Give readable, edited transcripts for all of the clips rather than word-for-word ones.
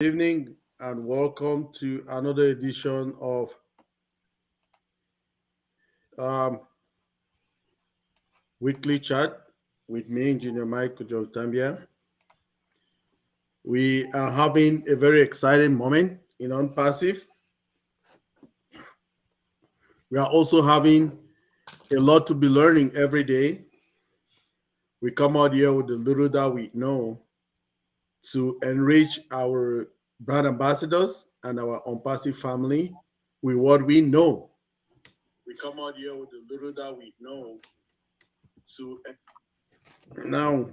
Good evening and welcome to another edition of um, Weekly Chat with me, Engineer Mike OJONGTAMBIA. We are having a very exciting moment in ONPASSIVE. We are also having a lot to be learning every day. We come out here with the little that we know to enrich our brand ambassadors and our ONPASSIVE family with what we know. We come out here with the little that we know to now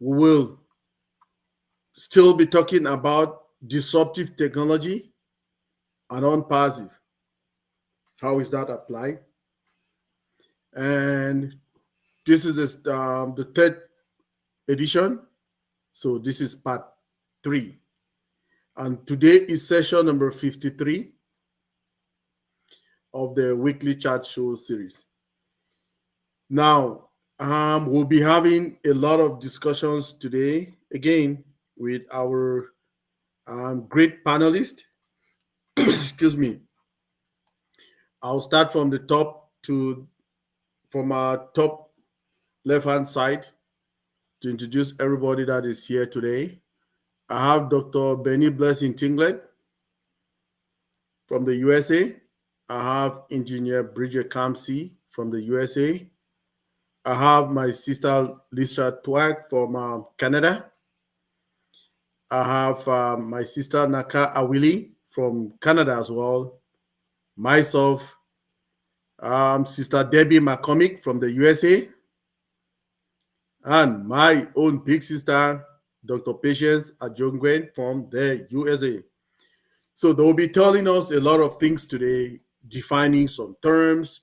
we will still be talking about disruptive technology and ONPASSIVE. How is that applied? And this is the third edition. So this is part 3. And today is session number 53 of the weekly chat show series. Now, we'll be having a lot of discussions today, again, with our great panelists. Excuse me. I'll start from the top from our top left-hand side to introduce everybody that is here today. I have Dr. Benny Blessing Tinglet from the USA. I have Engineer Bridget Kamsi from the USA. I have my sister Lisa Twag from Canada. I have my sister Naka Awili from Canada as well. Myself, Sister Debbie McCormick from the USA. And my own big sister, Dr. Patience Ajongwen from the USA. So they'll be telling us a lot of things today, defining some terms,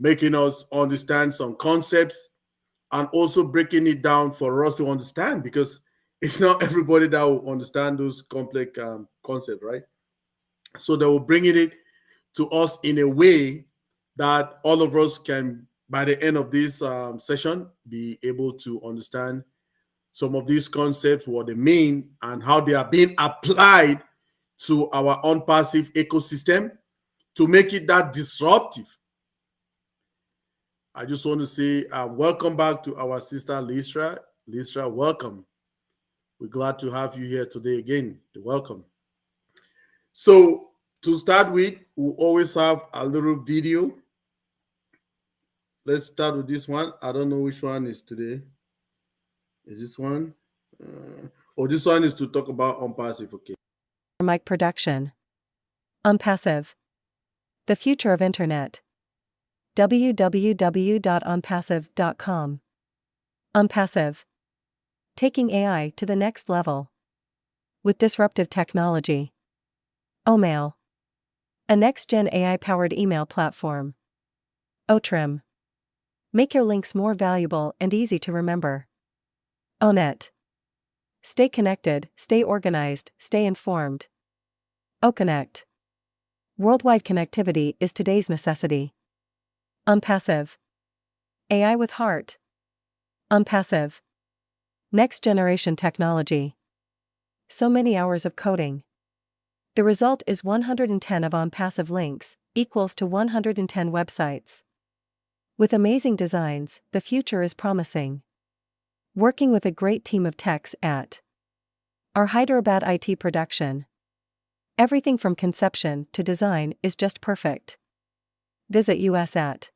making us understand some concepts, and also breaking it down for us to understand, because it's not everybody that will understand those complex concepts, right? So they will bring it to us in a way that all of us can, by the end of this session, be able to understand some of these concepts, what they mean, and how they are being applied to our ONPASSIVE ecosystem to make it that disruptive. I just want to say welcome back to our sister Lisa. Lisa, welcome. We're glad to have you here today again. Welcome. So to start with, we always have a little video. Let's start with this one. I don't know which one is today. Is this one? This one is to talk about ONPASSIVE. Okay. Mike Production. ONPASSIVE. The future of Internet. www.onpassive.com. ONPASSIVE. Taking AI to the next level. With disruptive technology. OMail. A next-gen AI-powered email platform. OTrim. Make your links more valuable and easy to remember. ONet. Stay connected, stay organized, stay informed. OConnect. Worldwide connectivity is today's necessity. ONPASSIVE. AI with heart. ONPASSIVE. Next generation technology. So many hours of coding. The result is 110 of ONPASSIVE links, equals to 110 websites. With amazing designs, the future is promising. Working with a great team of techs at our Hyderabad IT production. Everything from conception to design is just perfect. Visit us at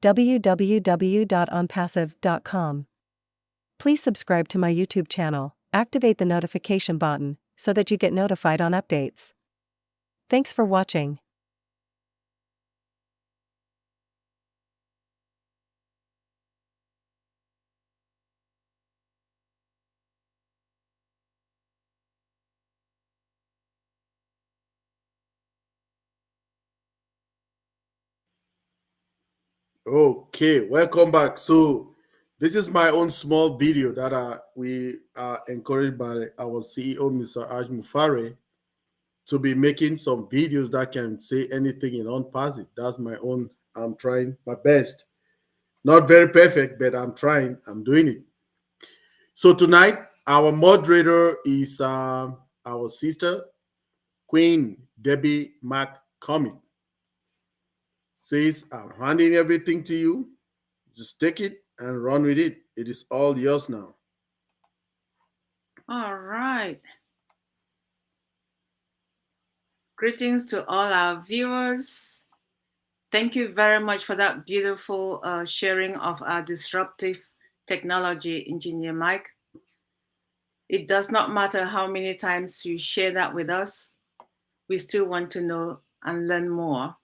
www.onpassive.com. Please subscribe to my YouTube channel, activate the notification button so that you get notified on updates. Thanks for watching. Okay, welcome back. So this is my own small video that we are encouraged by our CEO, Mr. Aj Mufare, to be making some videos that can say anything in ONPASSIVE. That's my own. I'm trying my best. Not very perfect, but I'm trying. I'm doing it. So tonight, Our moderator is our sister, Queen Debbie McCormick. Says, I'm handing everything to you. Just take it and run with it. It is all yours now. All right. Greetings to all our viewers. Thank you very much for that beautiful sharing of our disruptive technology, Engineer Mike. It does not matter how many times you share that with us, we still want to know and learn more.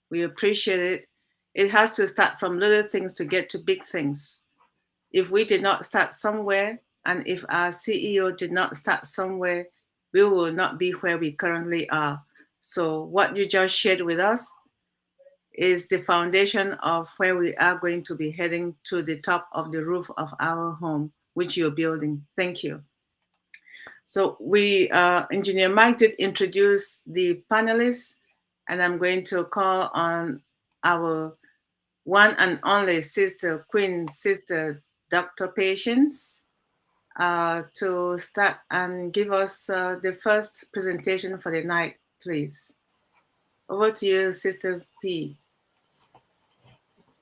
We appreciate it. It has to start from little things to get to big things. If we did not start somewhere, and if our CEO did not start somewhere, we will not be where we currently are. So what you just shared with us is the foundation of where we are going to be heading to the top of the roof of our home, which you're building. Thank you. So Engineer Mike did introduce the panelists, and I'm going to call on our one and only sister, Queen Sister Dr. Patience, to start and give us the first presentation for the night, please. Over to you, Sister P.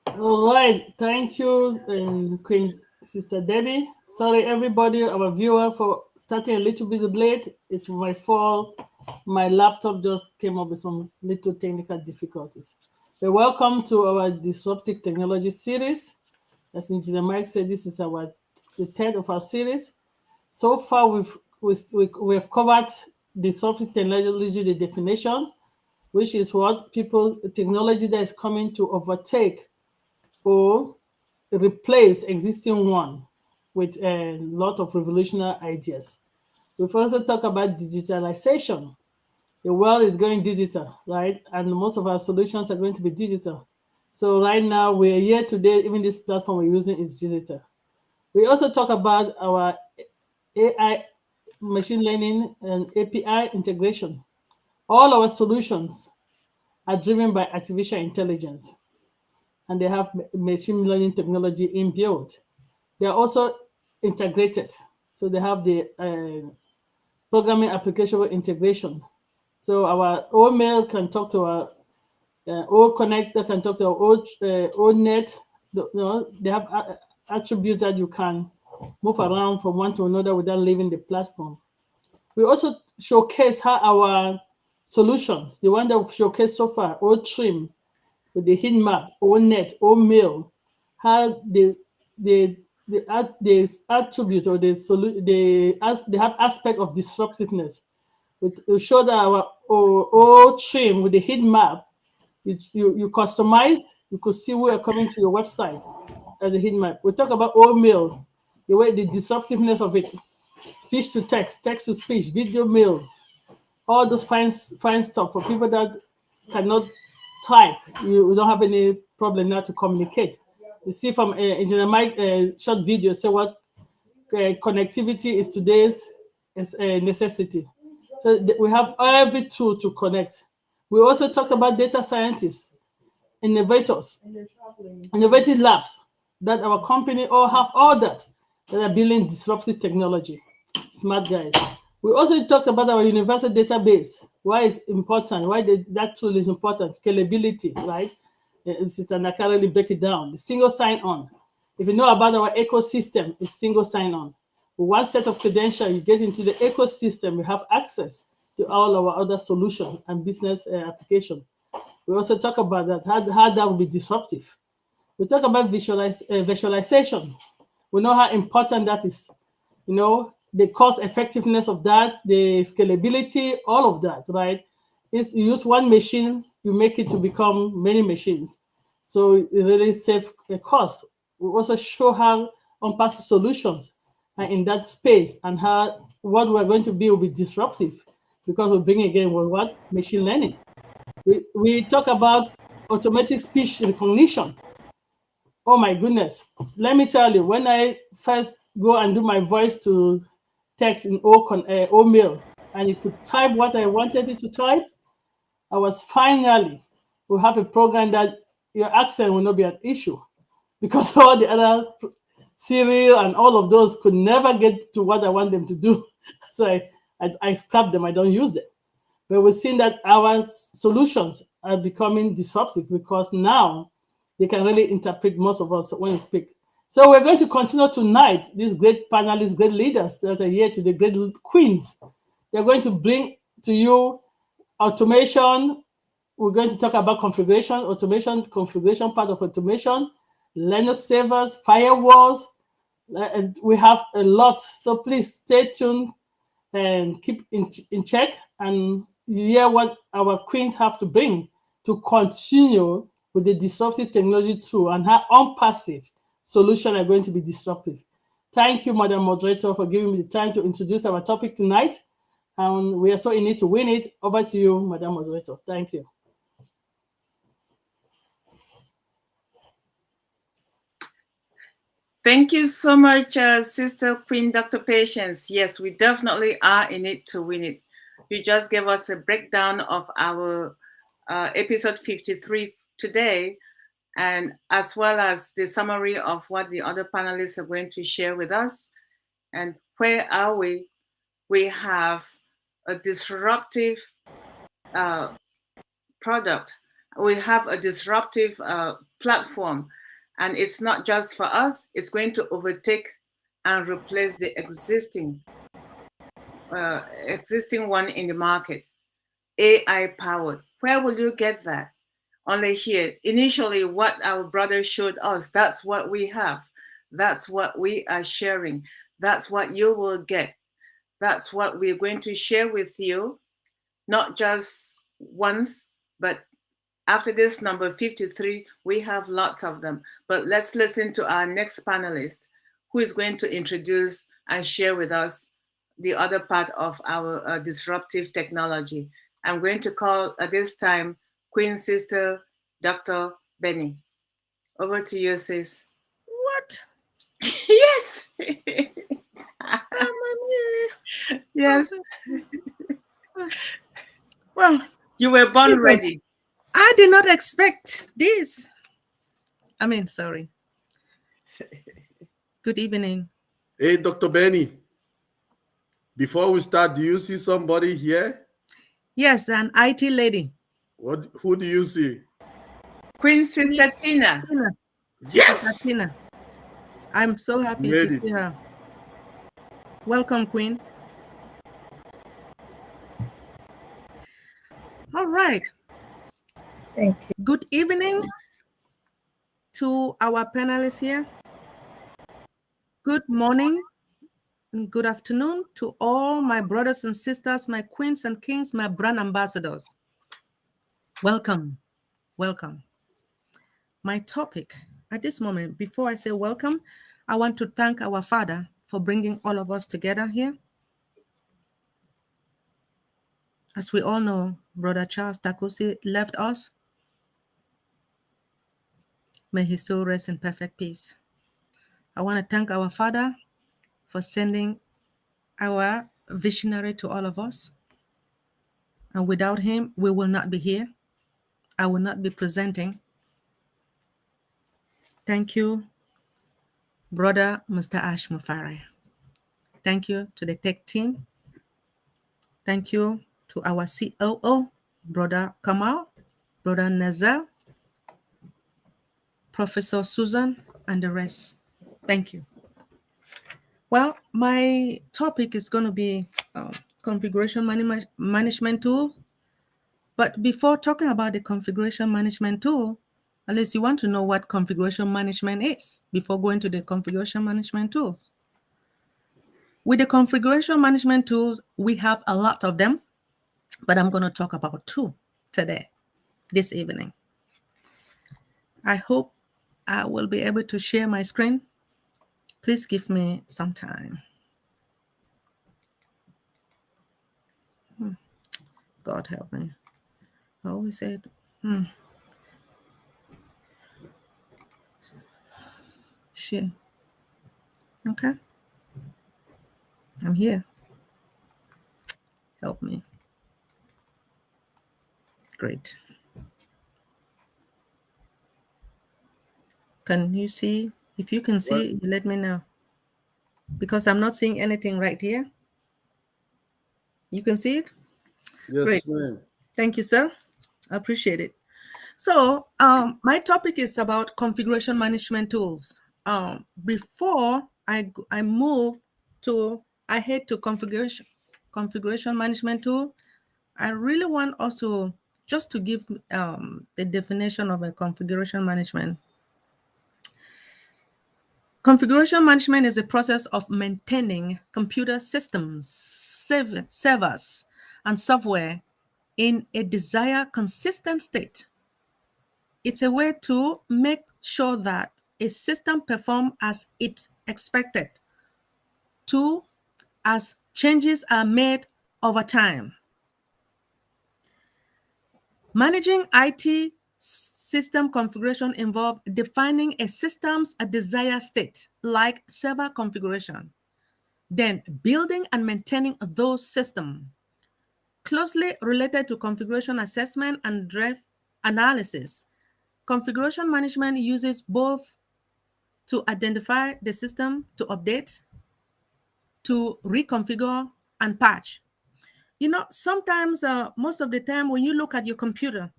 All right, thank you, Queen Sister Debbie. Sorry, everybody, our viewer, for starting a little bit late. It's my fault. My laptop just came up with some little technical difficulties. But welcome to our Disruptive Technology series. As Engineer Mike said, this is the third of our series. So far, we've covered disruptive technology, the definition, which is what technology that is coming to overtake or replace existing one with a lot of revolutionary ideas. We've also talked about digitalization. The world is going digital, right? And most of our solutions are going to be digital. So right now, we're here today, even this platform we're using is digital. We also talk about our AI, machine learning, and API integration. All our solutions are driven by artificial intelligence, and they have machine learning technology inbuilt. They are also integrated. So they have the programming application integration. So our old mail can talk to our old connector, can talk to our old net. They have attributes that you can move around from one to another without leaving the platform. We also showcase how our solutions, the one that we've showcased so far, old trim, with the heat map, old net, old mail, how the attributes or they have aspect of disruptiveness. We show that our old trim with the heat map, you customize, you could see who are coming to your website as a heat map. We talk about old mail, the way the disruptiveness of it, speech to text, text to speech, video mail, all those fine stuff for people that cannot type. You don't have any problem now to communicate. You see from Engineer Mike short video, say what connectivity is today's necessity. So we have every tool to connect. We also talked about data scientists, innovators, innovative labs that our company all have all that are building disruptive technology, smart guys. We also talked about our universal database, why it's important, why that tool is important, scalability, right? Sister Nakarali break it down. The single sign-on. If you know about our ecosystem, it's single sign-on. With one set of credentials, you get into the ecosystem, you have access to all our other solutions and business application. We also talk about that, how that will be disruptive. We talk about visualization. We know how important that is. The cost effectiveness of that, the scalability, all of that, right? Is you use one machine, you make it to become many machines. So it really save a cost. We also show how ONPASSIVE solutions are in that space and how what we're going to be will be disruptive because we bring again what? Machine learning. We talk about automatic speech recognition. Oh my goodness. Let me tell you, when I first go and do my voice to text in mail and it could type what I wanted it to type, I was finally, we have a program that your accent will not be an issue because all the other Cyril and all of those could never get to what I want them to do. So I scrap them, I don't use them. But we've seen that our solutions are becoming disruptive because now they can really interpret most of us when you speak. So we're going to continue tonight. These great panelists, great leaders that are here today, great queens. They're going to bring to you automation. We're going to talk about configuration, automation, configuration part of automation, Linux servers, firewalls, and we have a lot. So please stay tuned and keep in check and hear what our queens have to bring to continue with the disruptive technology tool and how ONPASSIVE solutions are going to be disruptive. Thank you, Madam Moderator, for giving me the time to introduce our topic tonight. And we are so in it to win it. Over to you, Madam Moderator. Thank you. Thank you so much, Sister Queen Dr. Patience. Yes, we definitely are in it to win it. You just gave us a breakdown of our episode 53 today, and as well as the summary of what the other panelists are going to share with us. And where are we? We have a disruptive product. We have a disruptive platform. And it's not just for us, it's going to overtake and replace the existing one in the market, AI powered. Where will you get that? Only here. Initially, what our brother showed us, that's what we have. That's what we are sharing. That's what you will get. That's what we're going to share with you, not just once, but after this number 53, we have lots of them. But let's listen to our next panelist, who is going to introduce and share with us the other part of our disruptive technology. I'm going to call at this time Queen Sister Dr. Benny. Over to you, sis. What? Yes. Yes. Well, you were born ready. I did not expect this. Sorry. Good evening. Hey, Dr. Benny. Before we start, do you see somebody here? Yes, an IT lady. Who do you see? Queen Sister Tina. Yes! Sister Tina. I'm so happy to see her. Welcome, Queen. All right. Thank you. Good evening to our panelists here. Good morning and good afternoon to all my brothers and sisters, my queens and kings, my brand ambassadors. Welcome. Welcome. My topic at this moment, before I say welcome, I want to thank our Father for bringing all of us together here. As we all know, Brother Charles Takusi left us. May his soul rest in perfect peace. I want to thank our Father for sending our visionary to all of us. And without him, we will not be here. I will not be presenting. Thank you, Brother Mr. Ash Mufari. Thank you to the tech team. Thank you to our COO, Brother Kamal, Brother Nazar, Professor Susan, and the rest. Thank you. Well, my topic is going to be configuration management tool. But before talking about the configuration management tool, at least you want to know what configuration management is before going to the configuration management tool. With the configuration management tools, we have a lot of them, but I'm going to talk about two today, this evening. I hope I will be able to share my screen. Please give me some time. God help me. I always said, share. Okay. I'm here. Help me. Great. Can you see If you can Well, see, you let me know, because I'm not seeing anything right here. You can see it? yes, Great. ma'am. Thank you, sir. I appreciate it. So my topic is about configuration management tools. Before I move to, I head to configuration management tool, I really want also just to give the definition of a configuration management. Configuration management is a process of maintaining computer systems, servers, and software in a desired consistent state. It's a way to make sure that a system performs as it's expected, to as changes are made over time. Managing IT system configuration involves defining a system's desired state, like server configuration, then building and maintaining those systems. Closely related to configuration assessment and drift analysis, configuration management uses both to identify the system, to update, to reconfigure, and patch. Sometimes, most of the time, when you look at your computer,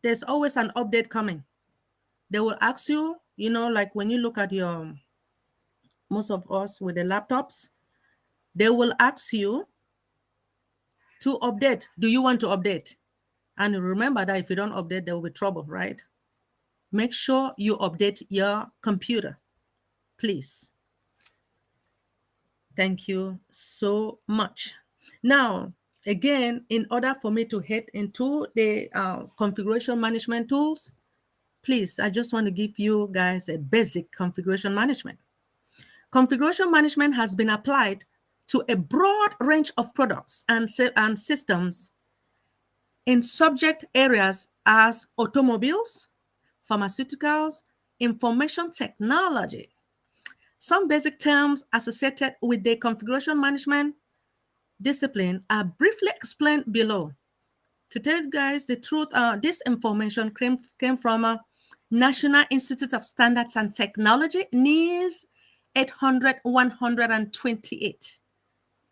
there's always an update coming. They will ask you, like when you look at most of us with the laptops, they will ask you to update. Do you want to update? And remember that if you don't update, there will be trouble, right? Make sure you update your computer, please. Thank you so much. Now, again, in order for me to head into the configuration management tools, please, I just want to give you guys a basic configuration management. Configuration management has been applied to a broad range of products and systems in subject areas as automobiles, pharmaceuticals, information technology. Some basic terms associated with the configuration management discipline are briefly explained below. To tell you guys the truth, this information came from National Institute of Standards and Technology, NIS 800-128.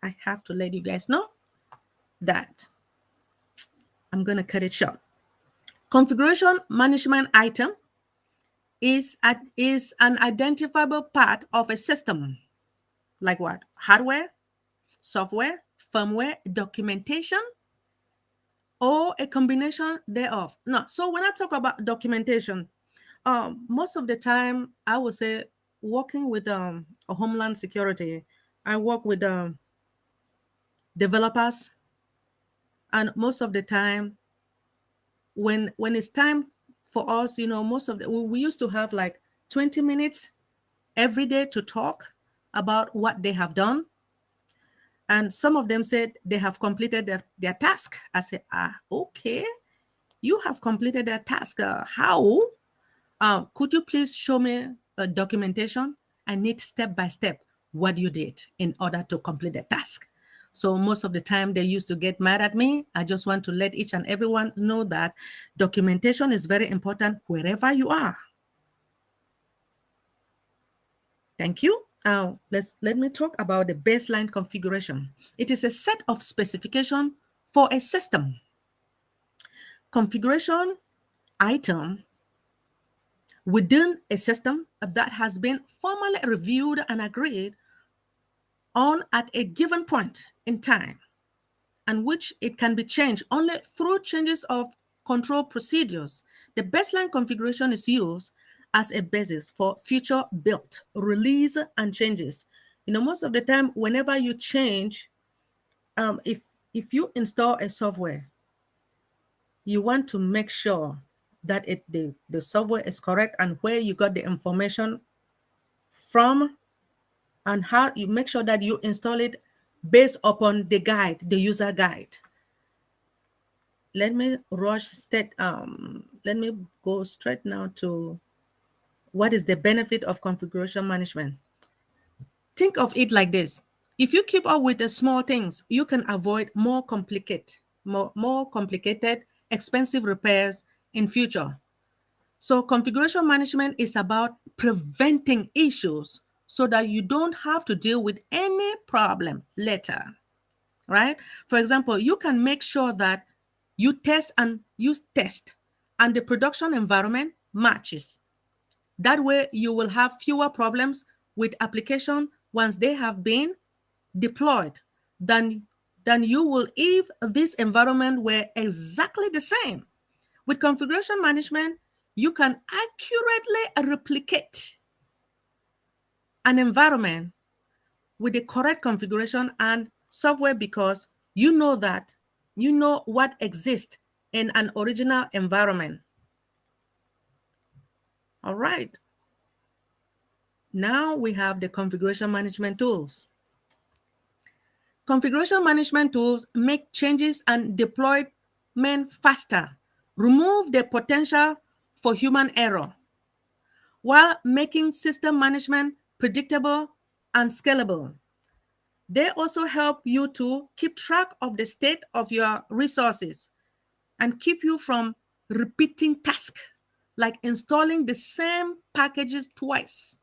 I have to let you guys know that. I'm going to cut it short. Configuration management item is an identifiable part of a system. Like what? Hardware, software, firmware, documentation, or a combination thereof. No, so when I talk about documentation, most of the time I would say working with a Homeland Security, I work with developers, and most of the time when it's time for us, most of we used to have like 20 minutes every day to talk about what they have done. And some of them said they have completed their task. I said, okay, you have completed their task. How? Could you please show me a documentation? I need step by step what you did in order to complete the task. So most of the time they used to get mad at me. I just want to let each and everyone know that documentation is very important wherever you are. Thank you. Let me talk about the baseline configuration. It is a set of specification for a system. Configuration item within a system that has been formally reviewed and agreed on at a given point in time, and which it can be changed only through changes of control procedures. The baseline configuration is used as a basis for future build, release, and changes. Most of the time, whenever you change, if you install a software, you want to make sure that the software is correct and where you got the information from, and how you make sure that you install it based upon the guide, the user guide. Let me let me go straight now to what is the benefit of configuration management. Think of it like this. If you keep up with the small things, you can avoid more complicated, expensive repairs in future. So configuration management is about preventing issues so that you don't have to deal with any problem later, right? For example, you can make sure that you test and the production environment matches. That way you will have fewer problems with application once they have been deployed than you will if this environment were exactly the same. With configuration management, you can accurately replicate an environment with the correct configuration and software because you know what exists in an original environment. All right. Now we have the configuration management tools. Configuration management tools make changes and deployment faster, remove the potential for human error, while making system management predictable and scalable. They also help you to keep track of the state of your resources and keep you from repeating tasks like installing the same packages twice.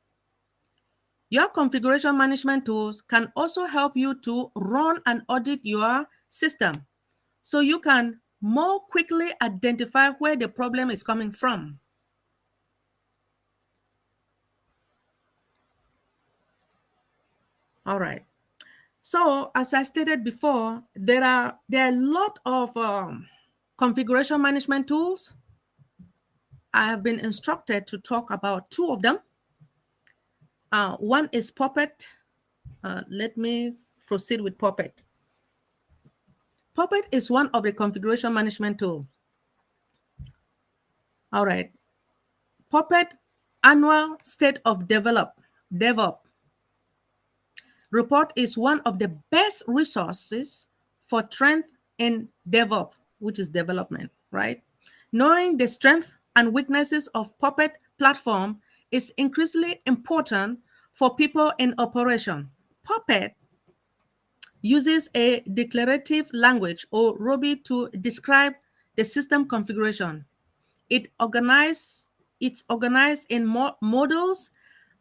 Your configuration management tools can also help you to run and audit your system so you can more quickly identify where the problem is coming from. All right. So as I stated before, there are a lot of configuration management tools. I have been instructed to talk about two of them. One is Puppet. Let me proceed with Puppet. Puppet is one of the configuration management tools. All right. Puppet Annual State of DevOps report is one of the best resources for strength in DevOps, which is development, right? Knowing the strength and weaknesses of Puppet platform is increasingly important for people in operation. Puppet uses a declarative language or Ruby to describe the system configuration. It's organized in modules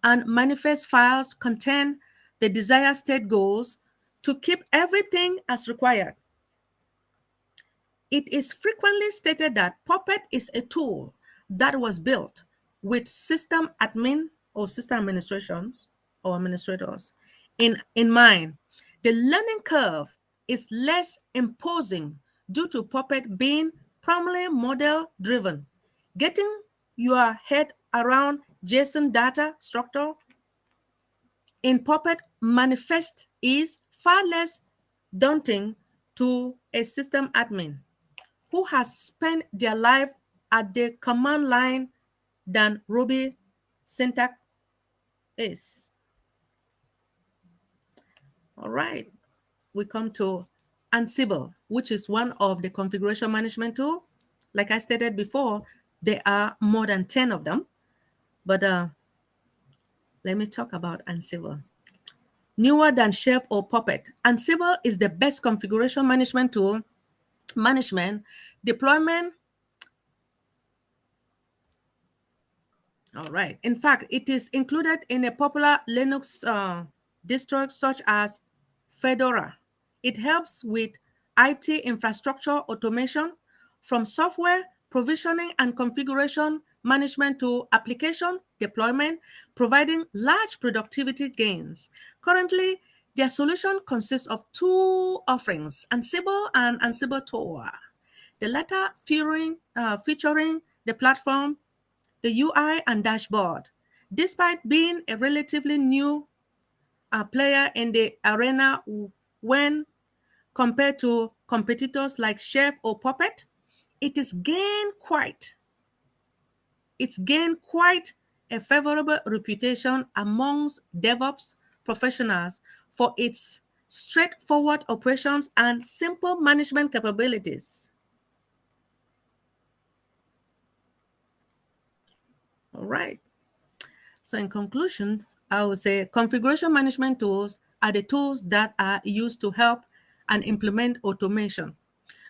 and manifest files contain the desired state goals to keep everything as required. It is frequently stated that Puppet is a tool that was built with system admin or system administrations or administrators in mind. The learning curve is less imposing due to Puppet being primarily model driven. Getting your head around JSON data structure in Puppet manifest is far less daunting to a system admin who has spent their life at the command line than Ruby syntax is. All right, we come to Ansible, which is one of the configuration management tool. Like I stated before, there are more than 10 of them, but let me talk about Ansible. Newer than Chef or Puppet, Ansible is the best configuration management tool, deployment. All right. In fact, it is included in a popular Linux distro such as Fedora. It helps with IT infrastructure automation from software provisioning and configuration management to application deployment, providing large productivity gains. Currently, their solution consists of two offerings, Ansible and Ansible Tower. The latter featuring the platform, the UI and dashboard. Despite being a relatively new player in the arena when compared to competitors like Chef or Puppet, it's gained quite a favorable reputation amongst DevOps professionals for its straightforward operations and simple management capabilities. All right. So in conclusion, I would say configuration management tools are the tools that are used to help and implement automation.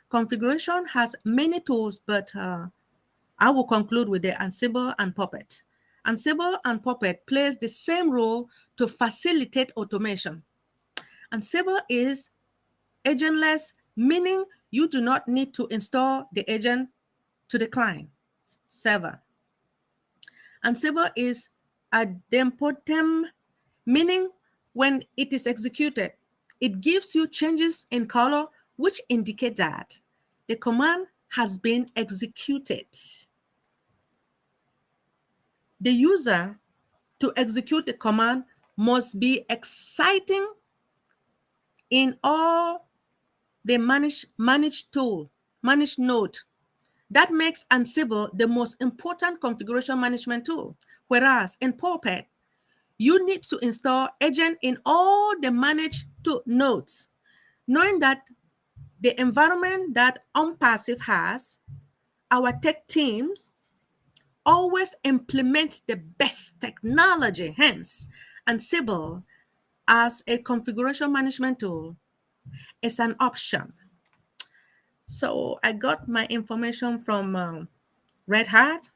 Configuration has many tools, but I will conclude with the Ansible and Puppet. Ansible and Puppet plays the same role to facilitate automation. Ansible is agentless, meaning you do not need to install the agent to the client server. Ansible is idempotent, meaning when it is executed, it gives you changes in color, which indicate that the command has been executed. The user to execute the command must be exciting in all the managed node. That makes Ansible the most important configuration management tool. Whereas in Puppet, you need to install agent in all the managed nodes, knowing that the environment that ONPASSIVE has, our tech teams always implement the best technology. Hence, Ansible as a configuration management tool is an option. So I got my information from Red Hat.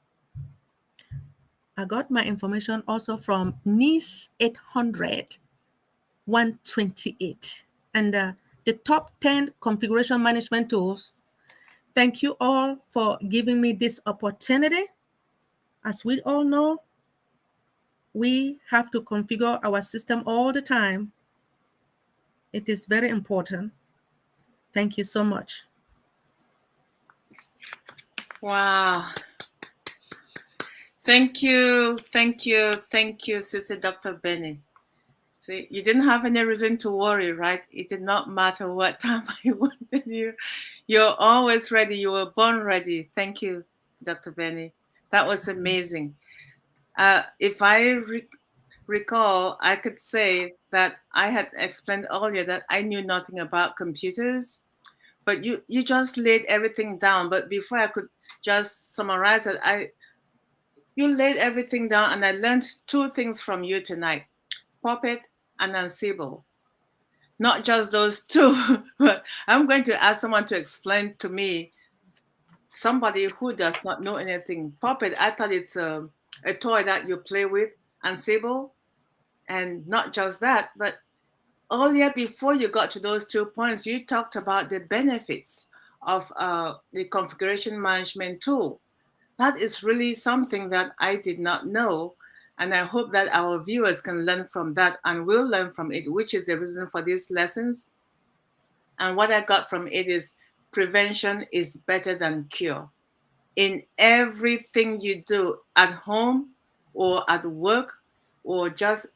I got my information also from NIS 800 128 and the top 10 configuration management tools. Thank you all for giving me this opportunity. As we all know, we have to configure our system all the time. It is very important. Thank you so much. Wow. Thank you, Sister Dr. Benny. See, you didn't have any reason to worry, right? It did not matter what time I wanted you. You're always ready. You were born ready. Thank you, Dr. Benny. That was amazing. If I recall, I could say that I had explained earlier that I knew nothing about computers, but you just laid everything down. But before I could just summarize it, you laid everything down, and I learned two things from you tonight: Puppet and Ansible. Not just those two, but I'm going to ask someone to explain to me, somebody who does not know anything. Puppet, I thought it's a toy that you play with. Ansible, and not just that, but earlier, before you got to those 2 points, you talked about the benefits of the configuration management tool. That is really something that I did not know. And I hope that our viewers can learn from that and will learn from it, which is the reason for these lessons. And what I got from it is prevention is better than cure. In everything you do at home or at work or just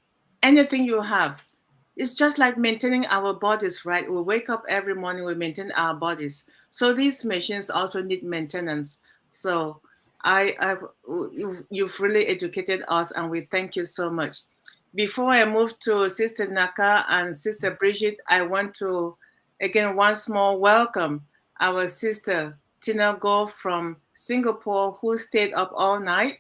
anything you have, it's just like maintaining our bodies, right? We wake up every morning, we maintain our bodies. So these machines also need maintenance. So you've really educated us, and we thank you so much. Before I move to Sister Naka and Sister Bridget, I want to, again, once more welcome our sister Tina Go from Singapore, who stayed up all night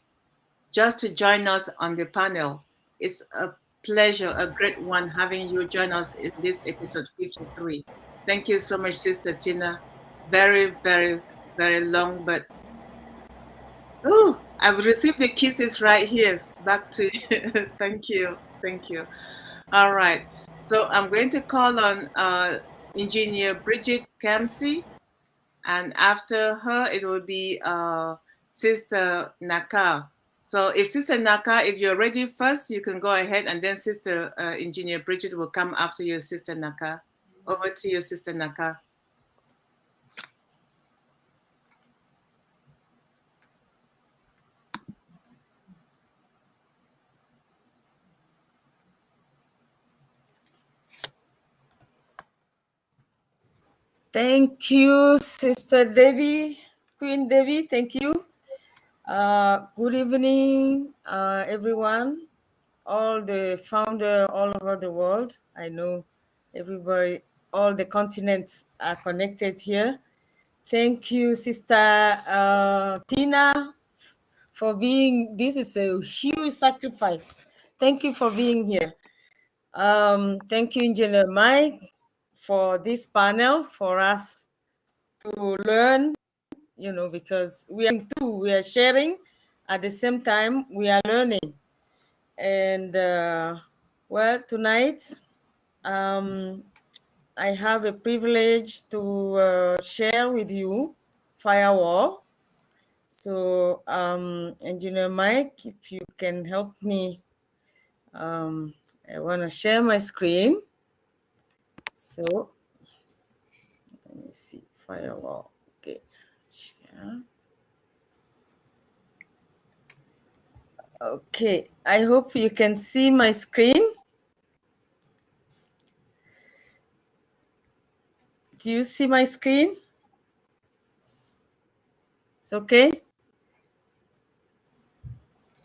just to join us on the panel. It's a pleasure, a great one, having you join us in this episode 53. Thank you so much, Sister Tina. Very, very, very long, but oh, I've received the kisses right here. Back to you. Thank you. Thank you. All right. So I'm going to call on Engineer Bridget Kamsi, and after her, it will be Sister Naka. So if Sister Naka, if you're ready first, you can go ahead, and then Sister Engineer Bridget will come after you, Sister Naka. Over to you, Sister Naka. Thank you, Sister Debbie, Queen Debbie. Thank you. Good evening, everyone. All the founder all over the world. I know everybody, all the continents are connected here. Thank you, Sister Tina, for being. This is a huge sacrifice. Thank you for being here. Thank you, Engineer Mike, for this panel, for us to learn, because we are two, we are sharing. At the same time, we are learning. And well, tonight, I have a privilege to share with you firewall. So, Engineer Mike, if you can help me, I want to share my screen. So, let me see, firewall. Okay, share. Okay, I hope you can see my screen. Do you see my screen? It's okay?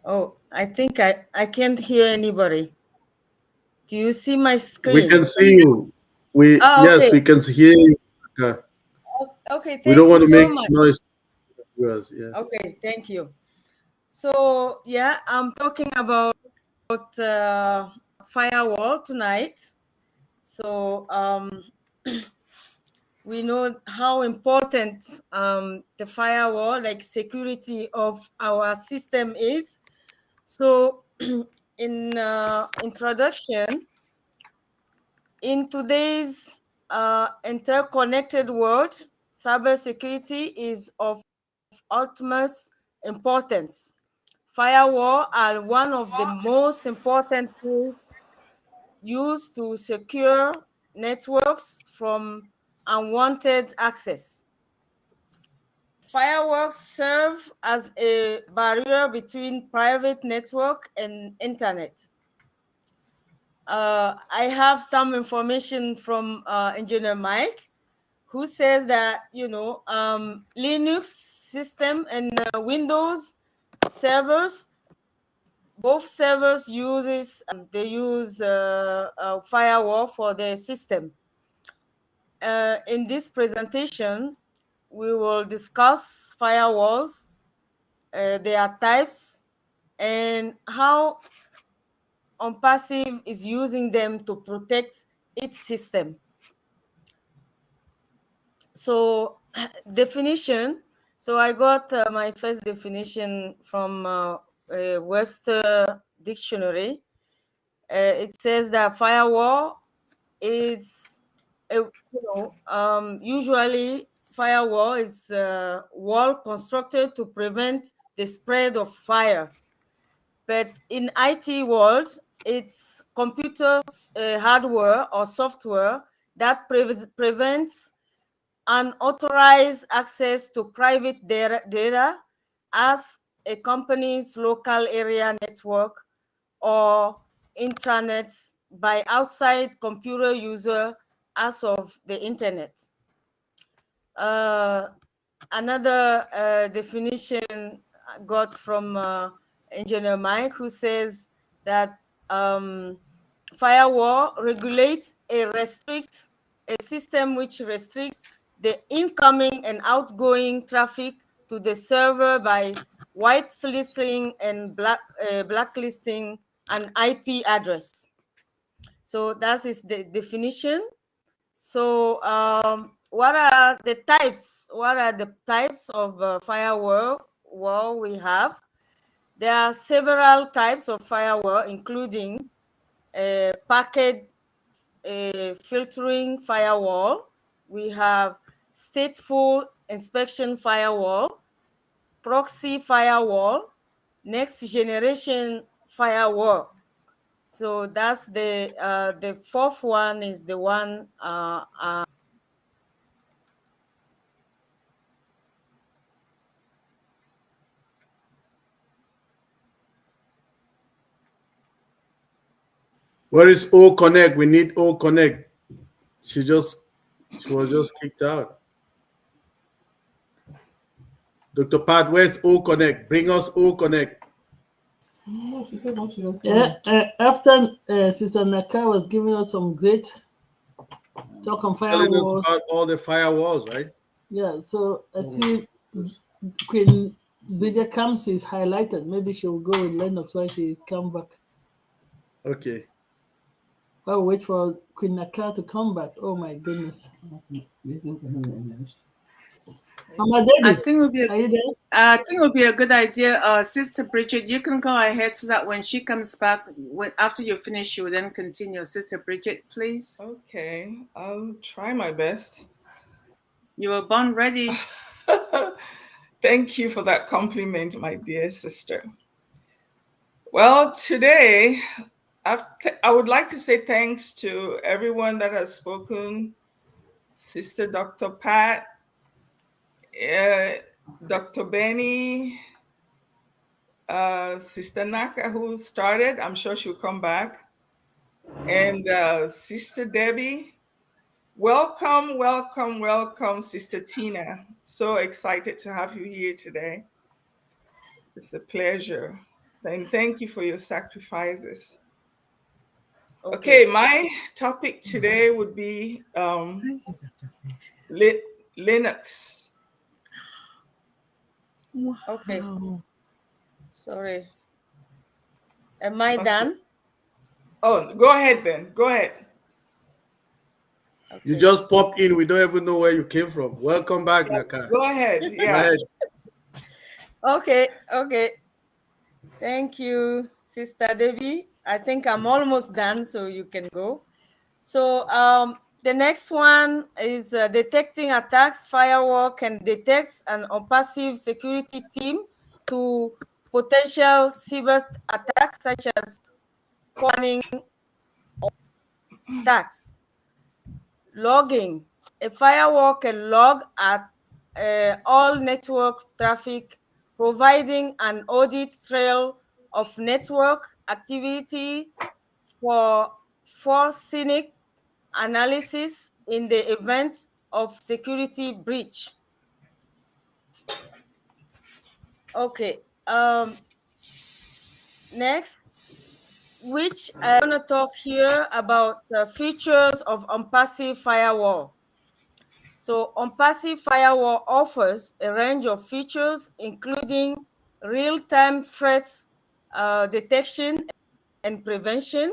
Oh, I think I can't hear anybody. Do you see my screen? We can see you. Yes, Okay. we can hear you. Okay. Okay, We don't thank you want to so make much. noise. Yes, yeah. Okay, thank you. So yeah, I'm talking about firewall tonight. So we know how important the firewall, like security of our system is. So in introduction, in today's interconnected world, cybersecurity is of utmost importance. Firewall are one of the most important tools used to secure networks from unwanted access. Firewalls serve as a barrier between private network and internet. I have some information from Engineer Mike, who says that Linux system and Windows servers, both servers use firewall for their system. In this presentation, we will discuss firewalls, their types, and how ONPASSIVE is using them to protect its system. So definition. So I got my first definition from Webster Dictionary. It says that firewall is usually firewall is a wall constructed to prevent the spread of fire. But in IT world, it's computer hardware or software that prevents unauthorized access to private data as a company's local area network or intranet by outside computer user as of the internet. Another definition I got from Engineer Mike, who says that firewall regulates restricts a system which restricts the incoming and outgoing traffic to the server by whitelisting and blacklisting an IP address. So that is the definition. So what are the types? What are the types of firewall we have? There are several types of firewall, including packet filtering firewall. We have stateful inspection firewall, proxy firewall, next generation firewall. So that's the fourth one is the one Where is O Connect? We need O Connect. She was just kicked out. Dr. Pat, where's O Connect? Bring us O Connect. She said what she was doing. After Sister Naka was giving us some great talk on Telling us firewalls. about all the firewalls, right? Yeah, so I see Queen Bridget Kamsi is highlighted. Maybe she will go with Lennox while she come back. Okay. I'll wait for Queen Naka to come back. Oh my goodness. Mama I Debbie, think it would be are you there? I think it would be a good idea, Sister Bridget. You can go ahead so that when she comes back, after you finish, you will then continue. Sister Bridget, please. Okay, I'll try my best. You were born ready. Thank you for that compliment, my dear sister. Well, today I would like to say thanks to everyone that has spoken. Sister Dr. Pat, Dr. Benny, Sister Naka, who started. I'm sure she'll come back. And Sister Debbie. Welcome, welcome, welcome, Sister Tina. So excited to have you here today. It's a pleasure. And thank you for your sacrifices. Okay, my topic today would be Linux. Wow. Okay. Sorry. Am I done? Oh, go ahead then. Go ahead. You just popped in. We don't even know where you came from. Welcome back, Naka. Go ahead. Yeah. Go ahead. Okay. Thank you, Sister Debbie. I think I'm almost done, so you can go. So the next one is detecting attacks. Firewall can detect an ONPASSIVE security team to potential cyber attacks such as spawning or attacks. Logging. A firewall can log at all network traffic, providing an audit trail of network activity for forensic analysis in the event of security breach. Okay. Next, which I want to talk here about the features of ONPASSIVE firewall. So ONPASSIVE firewall offers a range of features, including real-time threats detection and prevention,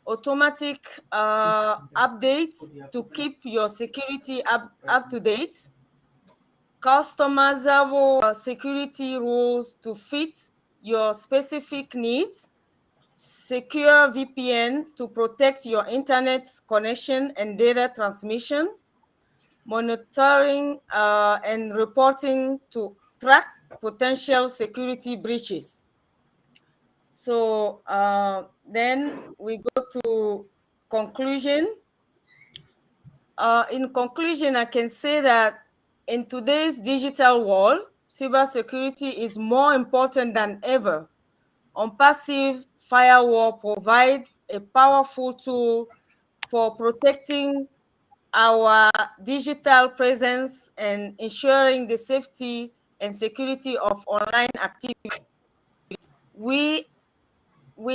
automatic updates to keep your security up to date, customizable security rules to fit your specific needs, secure VPN to protect your internet connection and data transmission, monitoring and reporting to track potential security breaches. So then we go to conclusion. In conclusion, I can say that in today's digital world, cybersecurity is more important than ever. ONPASSIVE firewall provides a powerful tool for protecting our digital presence and ensuring the safety and security of online activity. We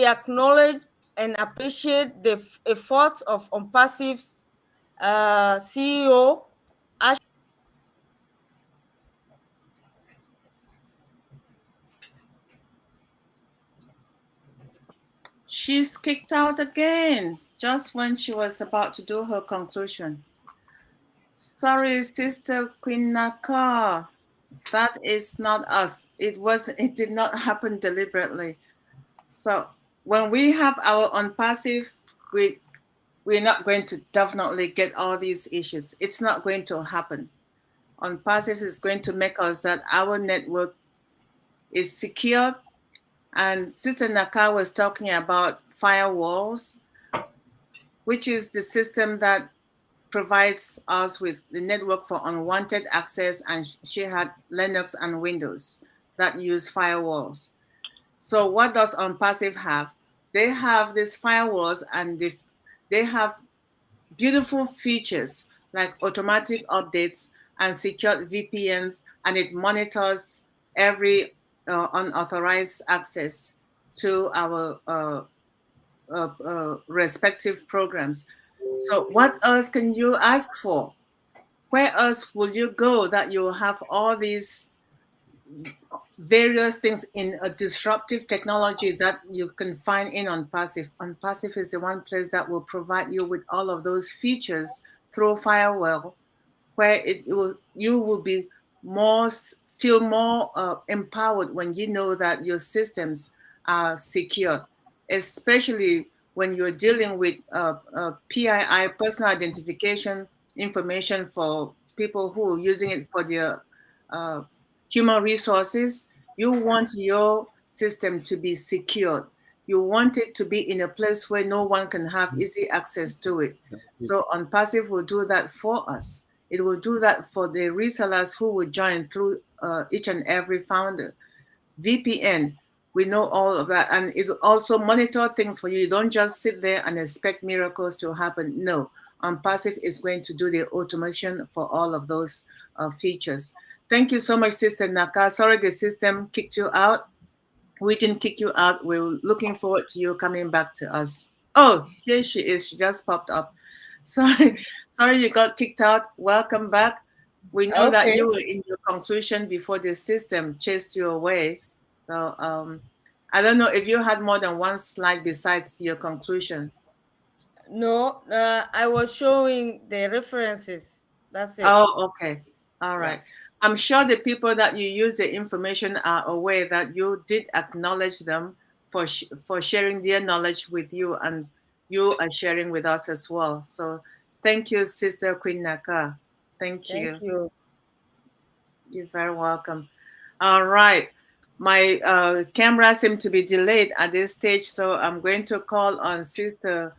acknowledge and appreciate the efforts of ONPASSIVE's CEO. She's kicked out again, just when she was about to do her conclusion. Sorry, Sister Queen Naka. That is not us. It did not happen deliberately. So when we have our ONPASSIVE, we're not going to definitely get all these issues. It's not going to happen. ONPASSIVE is going to make us that our network is secure. And Sister Naka was talking about firewalls, which is the system that provides us with the network for unwanted access, and she had Linux and Windows that use firewalls. So what does ONPASSIVE have? They have these firewalls, and they have beautiful features like automatic updates and secured VPNs, and it monitors every unauthorized access to our respective programs. So what else can you ask for? Where else will you go that you'll have all these various things in a disruptive technology that you can find in ONPASSIVE? ONPASSIVE is the one place that will provide you with all of those features through firewall, where you will be feel more empowered when you know that your systems are secure, especially when you're dealing with PII, personal identification information, for people who are using it for their human resources. You want your system to be secured. You want it to be in a place where no one can have easy access to it. So ONPASSIVE will do that for us. It will do that for the resellers who will join through each and every founder. VPN, we know all of that. And it will also monitor things for you. You don't just sit there and expect miracles to happen. No, ONPASSIVE is going to do the automation for all of those features. Thank you so much, Sister Naka. Sorry the system kicked you out. We didn't kick you out. We're looking forward to you coming back to us. Oh, here she is. She just popped up. Sorry you got kicked out. Welcome back. We know that Okay. you were in your conclusion before the system chased you away. So I don't know if you had more than one slide besides your conclusion. No, I was showing the references. That's it. Oh, okay. All right. I'm sure the people that you use the information are aware that you did acknowledge them for sharing their knowledge with you, and you are sharing with us as well. So thank you, Sister Queen Naka. Thank you. Thank you. You're very welcome. All right. My camera seemed to be delayed at this stage, so I'm going to call on Sister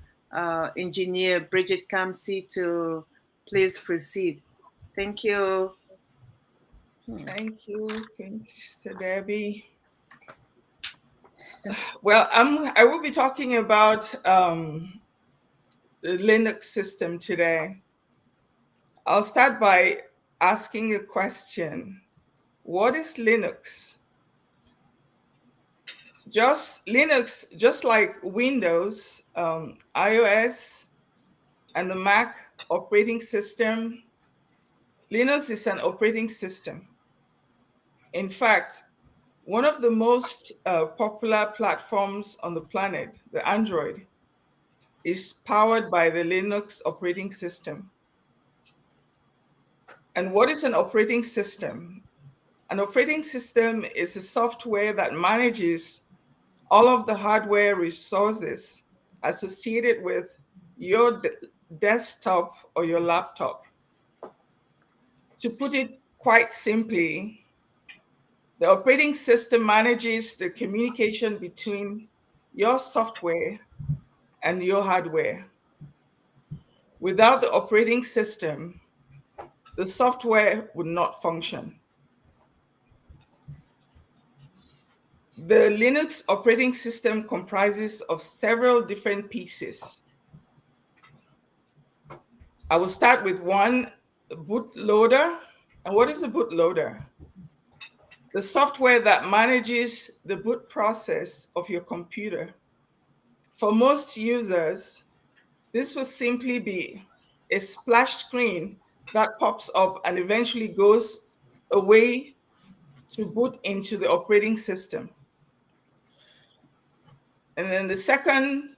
Engineer Bridget Kamsi to please proceed. Thank you. Thank you, Sister Debbie. Well, I will be talking about the Linux system today. I'll start by asking a question. What is Linux? Linux, just like Windows, iOS, and the Mac operating system, Linux is an operating system. In fact, one of the most popular platforms on the planet, the Android, is powered by the Linux operating system. And what is an operating system? An operating system is a software that manages all of the hardware resources associated with your desktop or your laptop. To put it quite simply, the operating system manages the communication between your software and your hardware. Without the operating system, the software would not function. The Linux operating system comprises of several different pieces. I will start with one, bootloader. And what is a bootloader? The software that manages the boot process of your computer. For most users, this will simply be a splash screen that pops up and eventually goes away to boot into the operating system. And then the second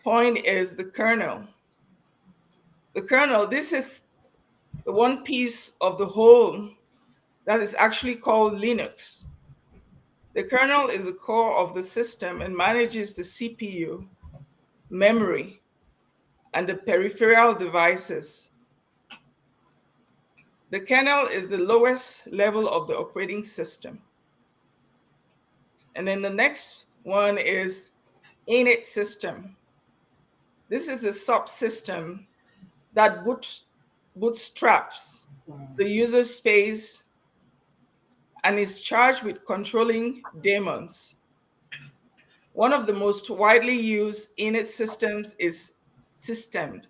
point is the kernel. The kernel, this is the one piece of the whole that is actually called Linux. The kernel is the core of the system and manages the CPU, memory, and the peripheral devices. The kernel is the lowest level of the operating system. And then the next one is init system. This is a subsystem that bootstraps the user space and is charged with controlling daemons. One of the most widely used init systems is systemd,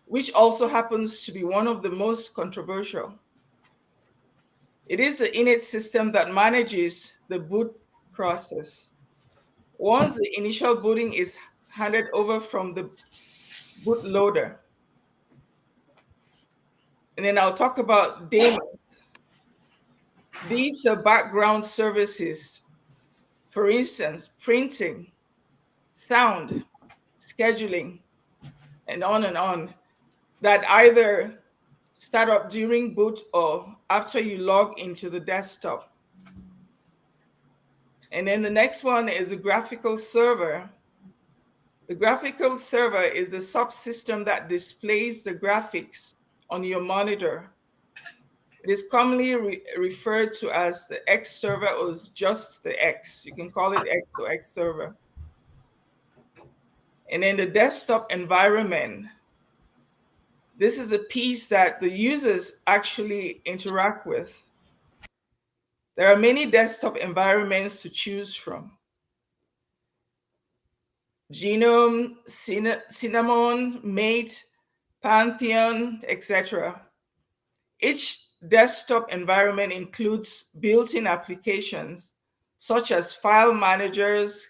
which also happens to be one of the most controversial. It is the init system that manages the boot process. Once the initial booting is handed over from the bootloader. And then I'll talk about daemons. These are background services, for instance, printing, sound, scheduling, and on, that either start up during boot or after you log into the desktop. And then the next one is a graphical server. The graphical server is the subsystem that displays the graphics on your monitor. It is commonly referred to as the X server or just the X. You can call it X or X server. And then the desktop environment. This is the piece that the users actually interact with. There are many desktop environments to choose from. Genome, Cinnamon, Mate, Pantheon, etc. Each desktop environment includes built-in applications such as file managers,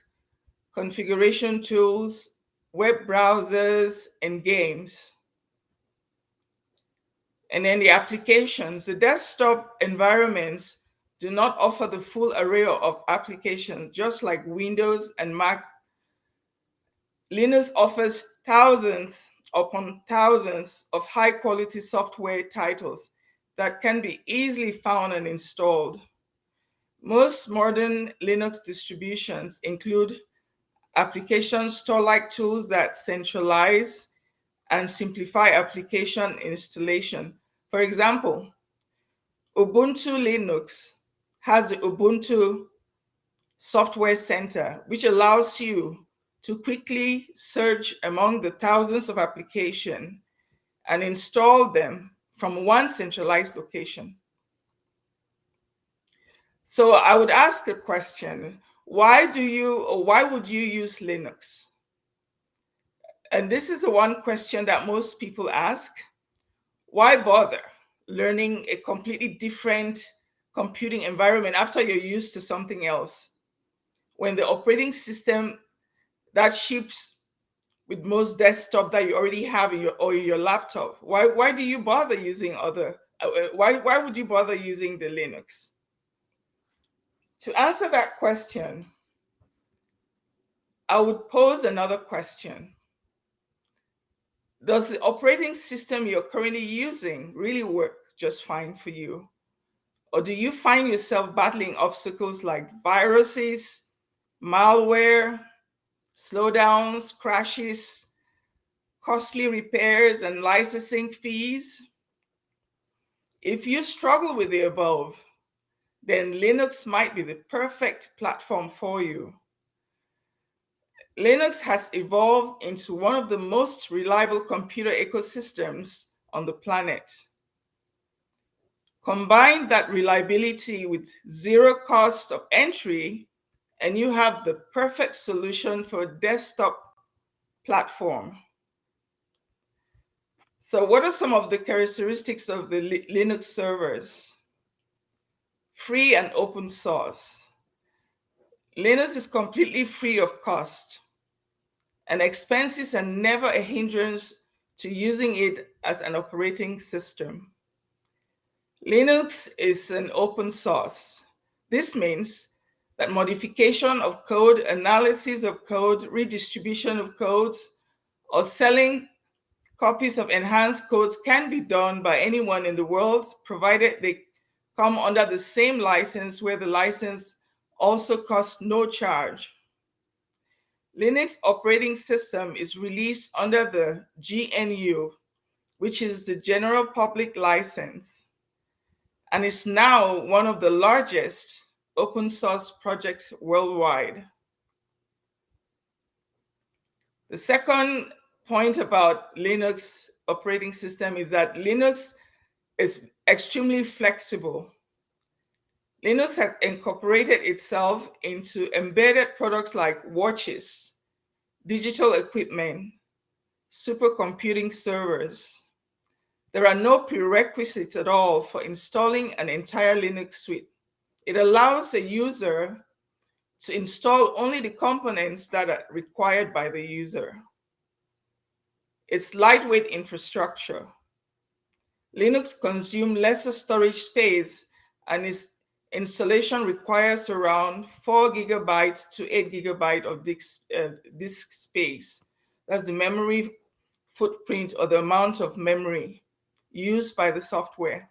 configuration tools, web browsers, and games. And then the applications, the desktop environments do not offer the full array of applications, just like Windows and Mac. Linux offers thousands upon thousands of high-quality software titles that can be easily found and installed. Most modern Linux distributions include application store-like tools that centralize and simplify application installation. For example, Ubuntu Linux has the Ubuntu Software Center, which allows you to quickly search among the thousands of applications and install them from one centralized location. So I would ask a question, why would you use Linux? And this is the one question that most people ask. Why bother learning a completely different computing environment after you're used to something else, when the operating system that ships with most desktop that you already have in your laptop? Why do you bother using why would you bother using the Linux? To answer that question, I would pose another question. Does the operating system you're currently using really work just fine for you? Or do you find yourself battling obstacles like viruses, malware, slowdowns, crashes, costly repairs, and licensing fees? If you struggle with the above, then Linux might be the perfect platform for you. Linux has evolved into one of the most reliable computer ecosystems on the planet. Combine that reliability with zero cost of entry, and you have the perfect solution for a desktop platform. So what are some of the characteristics of the Linux servers? Free and open source. Linux is completely free of cost, and expenses are never a hindrance to using it as an operating system. Linux is an open source. This means that modification of code, analysis of code, redistribution of codes, or selling copies of enhanced codes can be done by anyone in the world, provided they come under the same license, where the license also costs no charge. Linux operating system is released under the GNU, which is the General Public License, and is now one of the largest open source projects worldwide. The second point about Linux operating system is that Linux is extremely flexible. Linux has incorporated itself into embedded products like watches, digital equipment, supercomputing servers. There are no prerequisites at all for installing an entire Linux suite. It allows a user to install only the components that are required by the user. It's lightweight infrastructure. Linux consumes lesser storage space, and its installation requires around 4 gigabytes to 8 gigabytes of disk space. That's the memory footprint or the amount of memory used by the software.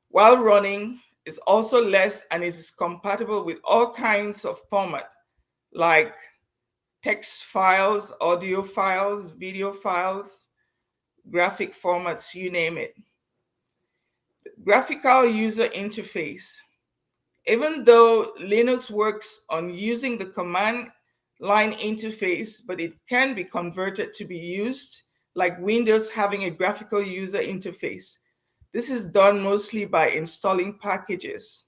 While running, is also less and is compatible with all kinds of format like text files, audio files, video files, graphic formats, you name it. Graphical user interface. Even though Linux works on using the command line interface, but it can be converted to be used like Windows having a graphical user interface. This is done mostly by installing packages.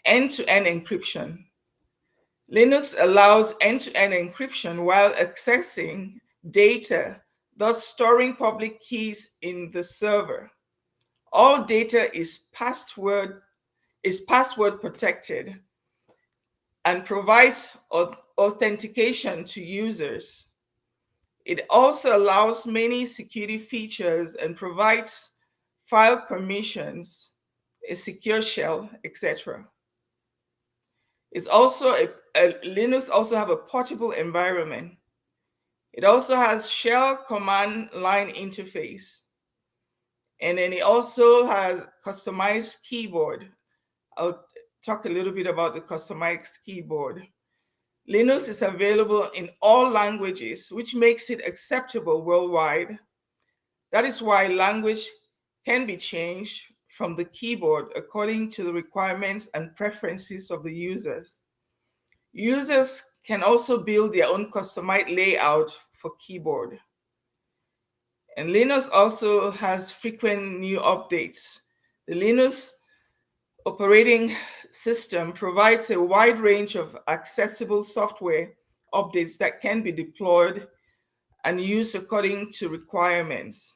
End-to-end encryption. Linux allows end-to-end encryption while accessing data, thus storing public keys in the server. All data is password protected and provides authentication to users. It also allows many security features and provides file permissions, a secure shell, etc. It's also Linux also have a portable environment. It also has shell command line interface. And then it also has customized keyboard. I'll talk a little bit about the customized keyboard. Linux is available in all languages, which makes it acceptable worldwide. That is why language can be changed from the keyboard according to the requirements and preferences of the users. Users can also build their own customized layout for keyboard. And Linux also has frequent new updates. The Linux operating system provides a wide range of accessible software updates that can be deployed and used according to requirements.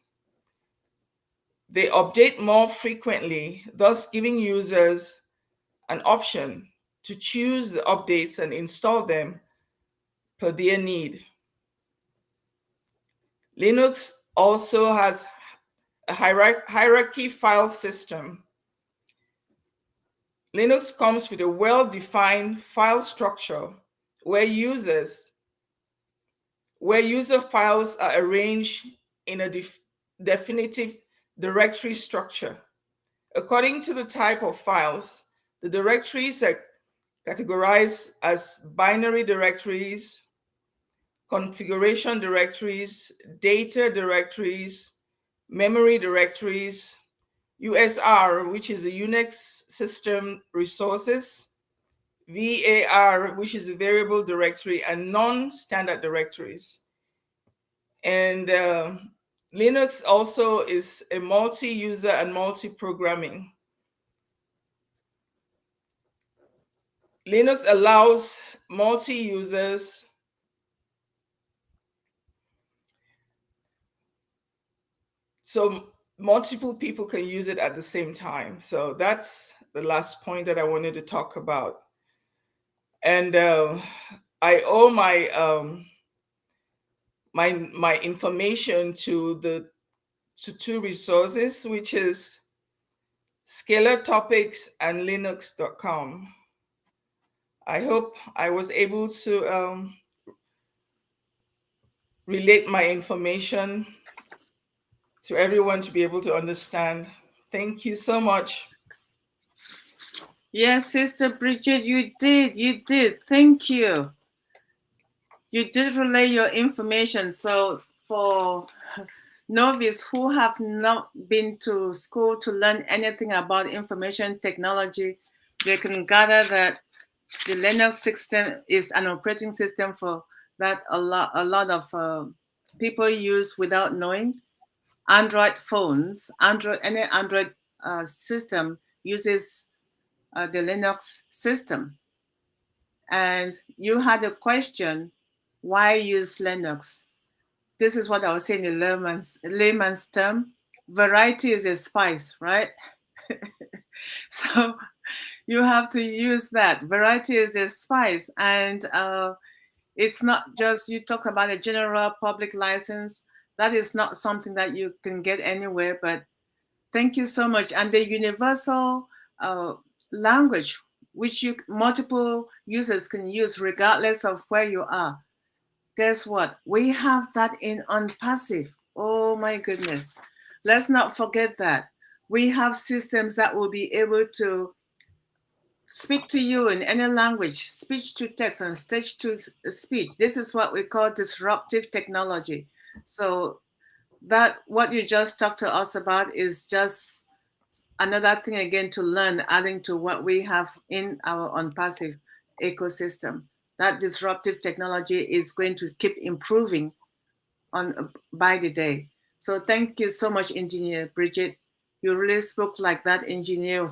They update more frequently, thus giving users an option to choose the updates and install them per their need. Linux also has a hierarchy file system. Linux comes with a well-defined file structure where user files are arranged in a definitive directory structure. According to the type of files, the directories are categorized as binary directories, configuration directories, data directories, memory directories, USR, which is a Unix system resources, VAR, which is a variable directory, and non-standard directories. And Linux also is a multi-user and multi-programming. Linux allows multi-users so multiple people can use it at the same time. So that's the last point that I wanted to talk about. And I owe my information to two resources, which is Scalar Topics and Linux.com. I hope I was able to relate my information to everyone to be able to understand. Thank you so much. Yes, Sister Bridget, you did. Thank you. You did relay your information. So for novice who have not been to school to learn anything about information technology, they can gather that the Linux system is an operating system for that a lot of people use without knowing. Android phones, any Android system uses the Linux system. And you had a question, why use Linux? This is what I was saying in layman's term. Variety is a spice, right? So you have to use that. Variety is a spice. And it's not just, you talk about a general public license. That is not something that you can get anywhere, but thank you so much. And the universal language, which multiple users can use regardless of where you are. guess what? We have that in ONPASSIVE. Oh my goodness. Let's not forget that. We have systems that will be able to speak to you in any language, speech to text and text to speech. This is what we call disruptive technology. So that what you just talked to us about is just another thing again to learn, adding to what we have in our ONPASSIVE ecosystem. That disruptive technology is going to keep improving on by the day. So thank you so much, Engineer Bridget. You really spoke like that engineer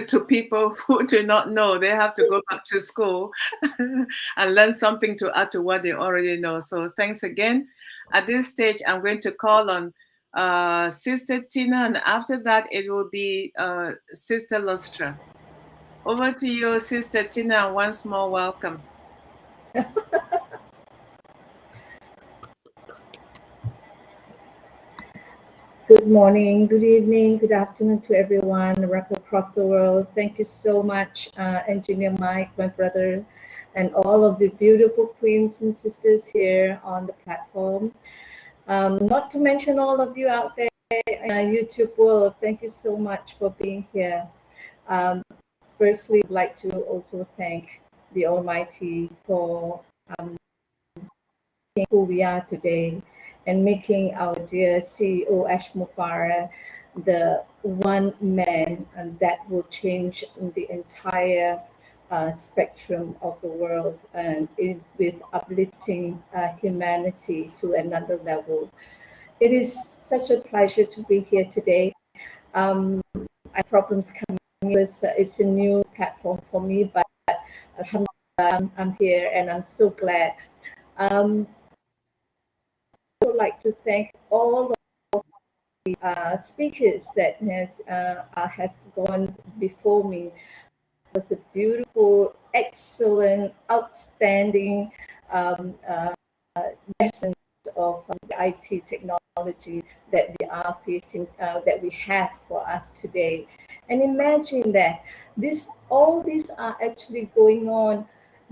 to people who do not know. They have to go back to school and learn something to add to what they already know. So thanks again. At this stage, I'm going to call on Sister Tina, and after that, it will be Sister Lustra. Over to you, Sister Tina. Once more, welcome. Good morning, good evening, good afternoon to everyone right across the world. Thank you so much, Engineer Mike, my brother, and all of the beautiful queens and sisters here on the platform. Not to mention all of you out there in the YouTube world. Thank you so much for being here. Firstly, I'd like to also thank the Almighty for who we are today, and making our dear CEO Ash Mufareh the one man that will change the entire spectrum of the world, and with uplifting humanity to another level. It is such a pleasure to be here today. I have problems coming. It's a new platform for me, but alhamdulillah, I'm here and I'm so glad. I would like to thank all of the speakers that have gone before me. It was a beautiful, excellent, outstanding lessons of the IT technology that we are facing, that we have for us today. And imagine that all these are actually going on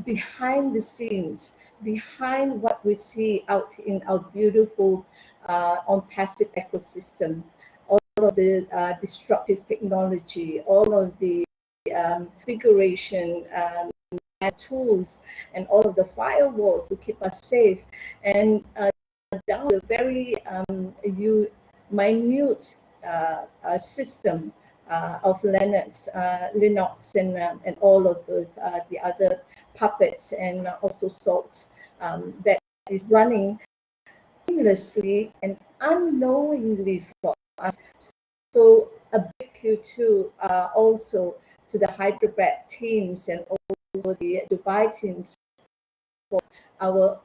behind the scenes, behind what we see out in our beautiful ONPASSIVE ecosystem. All of the disruptive technology, all of the configuration tools, and all of the firewalls to keep us safe, and down to a very minute system of Linux, and all of those the other puppets and also salts that is running seamlessly and unknowingly for us. So a big you to also to the Hyderabad teams and also the Dubai teams for our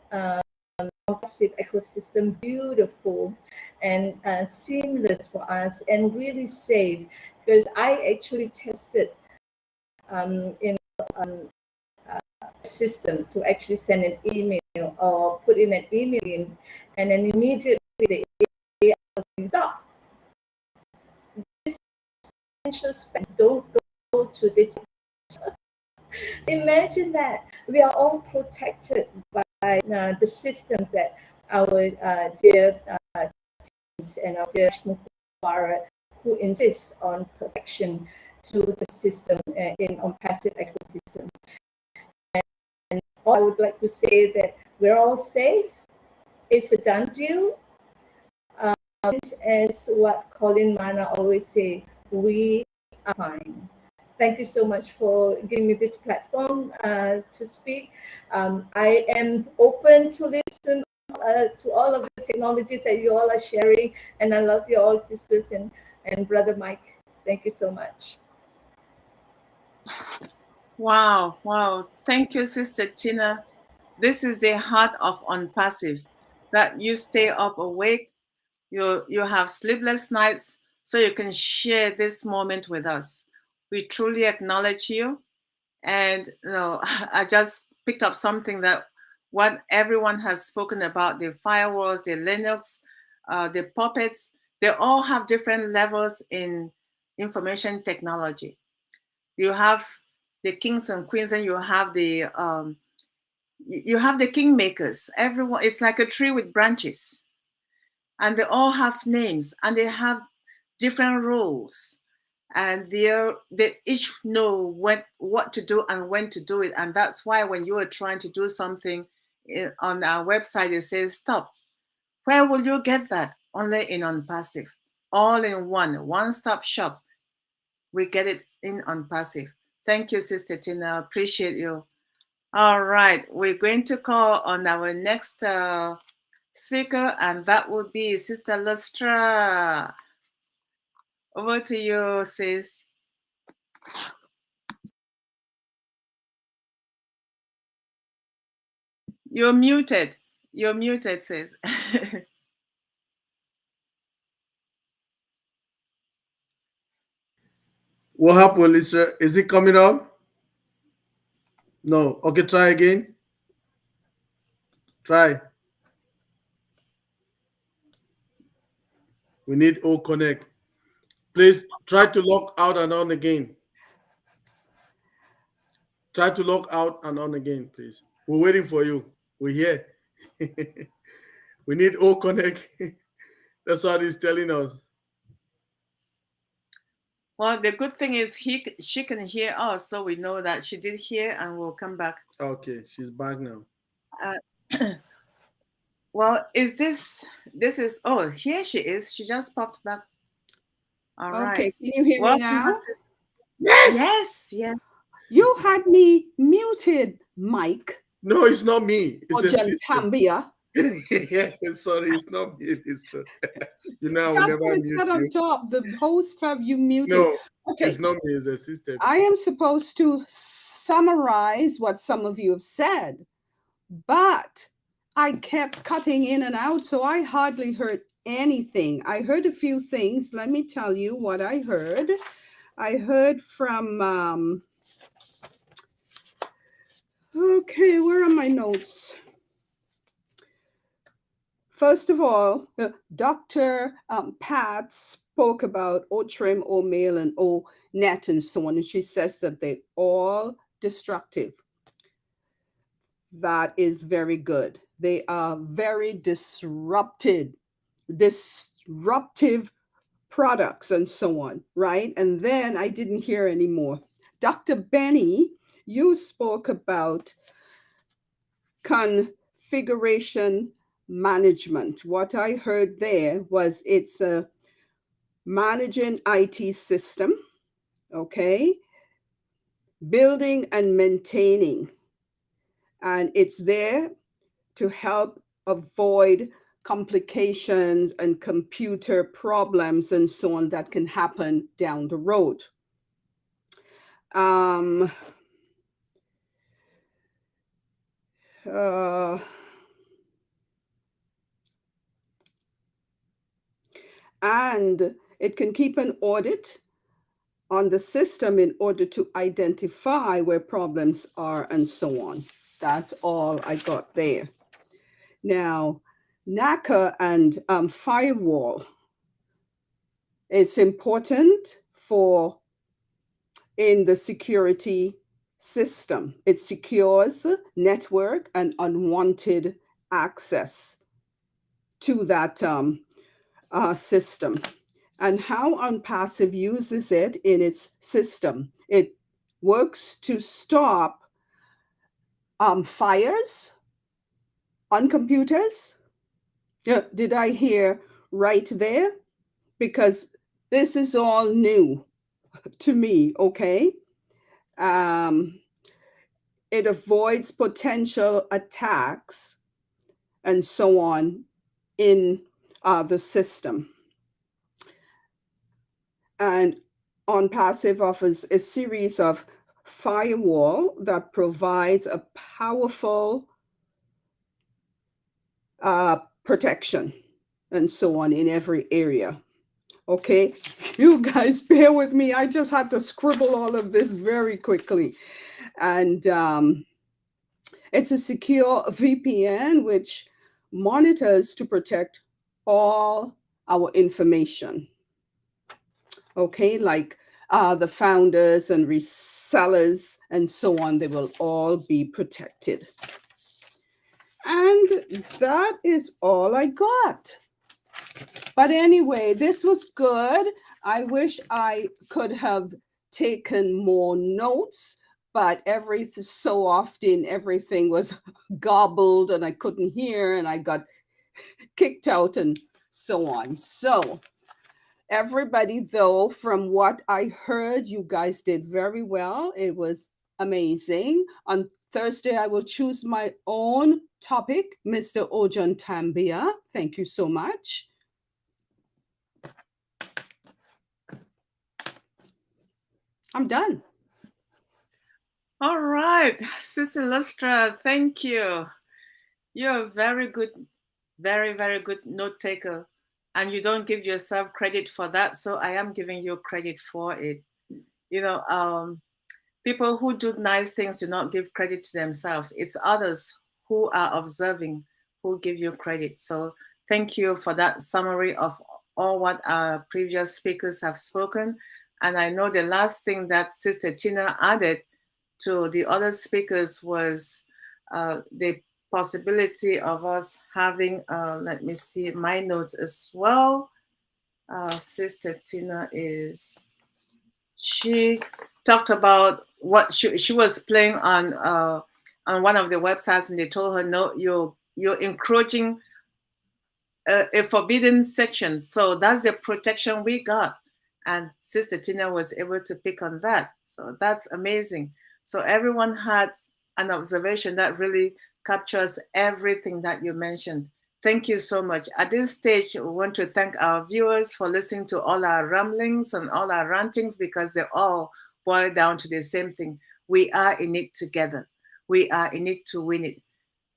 ONPASSIVE ecosystem, beautiful and seamless for us and really safe. Because I actually tested in system to actually send an email or put in an email in, and then immediately the AI was stop. This essential spam, don't go to this. Imagine that we are all protected by the system that our dear teams and our dear Mufareh, who insists on perfection to the system in ONPASSIVE ecosystem. And I would like to say that we're all safe. It's a done deal. As what Colin Mana always say, we are fine. Thank you so much for giving me this platform to speak. I am open to listen to all of the technologies that you all are sharing, and I love you all, sisters and Brother Mike. Thank you so much. Wow, wow. Thank you, Sister Tina. This is the heart of ONPASSIVE, that you stay up awake, you have sleepless nights, so you can share this moment with us. We truly acknowledge you. And I just picked up something that what everyone has spoken about, the firewalls, the Linux, the puppets, they all have different levels in information technology. You have the kings and queens, and you have the you have the kingmakers. Everyone, it's like a tree with branches, and they all have names and they have different roles, and they each know what to do and when to do it. And that's why when you are trying to do something on our website, it says stop. Where will you get that? Only in ONPASSIVE. All in one-stop shop. We get it in ONPASSIVE. Thank you, Sister Tina. Appreciate you. All right, we're going to call on our next speaker, and that would be Sister Lustra. Over to you, sis. You're muted. You're muted, sis. What happened, Lisa? Is it coming up? No. Okay, try again. Try. We need O Connect. Please try to log out and on again. Try to log out and on again, please. We're waiting for you. We're here. We need O Connect. That's what he's telling us. Well, the good thing is she can hear us, so we know that she did hear, and we'll come back. Okay, she's back now. Well, is oh, here she is. She just popped back. All right. Okay, can you hear me now? Yes. Yes. You had me muted, Mike. No, it's not me. It's OJONGTAMBIA. Yeah, sorry, it's not me. It's true. You know, I Just will never mute up you. top, the host have you muted. No, okay. It's not me. It's the system. I am supposed to summarize what some of you have said, but I kept cutting in and out, so I hardly heard anything. I heard a few things. Let me tell you what I heard. I heard from, okay, where are my notes? First of all, Dr. Pat spoke about OTRIM, OMail, and ONet and so on, and she says that they're all destructive. That is very good. They are very disruptive products and so on, right? And then I didn't hear anymore. Dr. Benny, you spoke about configuration management. What I heard there was it's a managing IT system, okay? Building and maintaining. And it's there to help avoid complications and computer problems and so on that can happen down the road. And it can keep an audit on the system in order to identify where problems are and so on. That's all I got there. Now, NACA and firewall, it's important for in the security system. It secures network and unwanted access to that system. And how ONPASSIVE uses it in its system. It works to stop fires on computers. Yeah, did I hear right there? Because this is all new to me, okay? It avoids potential attacks and so on in the system. And ONPASSIVE offers a series of firewall that provides a powerful protection and so on in every area. Okay, you guys bear with me. I just had to scribble all of this very quickly. And it's a secure VPN which monitors to protect all our information. Okay, like the founders and resellers and so on, they will all be protected. And that is all I got. But anyway, this was good. I wish I could have taken more notes, but every so often everything was gobbled and I couldn't hear and I got kicked out and so on. So everybody, though, from what I heard, you guys did very well. It was amazing. On Thursday, I will choose my own topic, Mr. OJONGTAMBIA. Thank you so much. I'm done. All right, Sister Lustra, thank you. You're a very good, very, very good note taker. And you don't give yourself credit for that. So I am giving you credit for it. You know, people who do nice things do not give credit to themselves. It's others who are observing who give you credit. So thank you for that summary of all what our previous speakers have spoken. And I know the last thing that Sister Tina added to the other speakers was the possibility of us having, let me see my notes as well. Sister Tina she talked about what she was playing on one of the websites, and they told her, no, you're encroaching a forbidden section. So that's the protection we got. And Sister Tina was able to pick on that. So that's amazing. So everyone had an observation that really captures everything that you mentioned. Thank you so much. At this stage, we want to thank our viewers for listening to all our ramblings and all our rantings, because they all boil down to the same thing. We are in it together. We are in it to win it.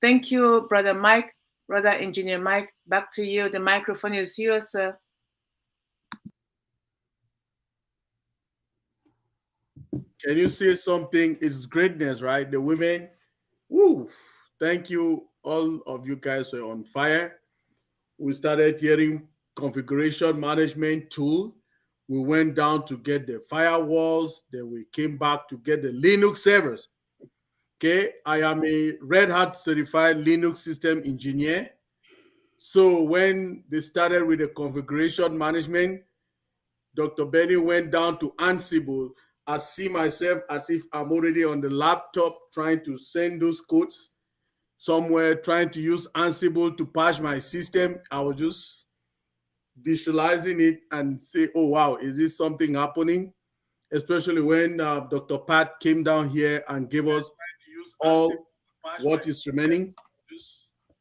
Thank you, Brother Mike, Brother Engineer Mike. Back to you. The microphone is yours, sir. Can you say something? It's greatness, right? The women, woo! Thank you. All of you guys were on fire. We started hearing configuration management tool. We went down to get the firewalls. Then we came back to get the Linux servers. Okay, I am a Red Hat certified Linux system engineer. So when they started with the configuration management, Dr. Benny went down to Ansible. I see myself as if I'm already on the laptop trying to send those codes somewhere, trying to use Ansible to patch my system. I was just visualizing it and say, oh, wow, is this something happening? Especially when Dr. Pat came down here and gave us all what is remaining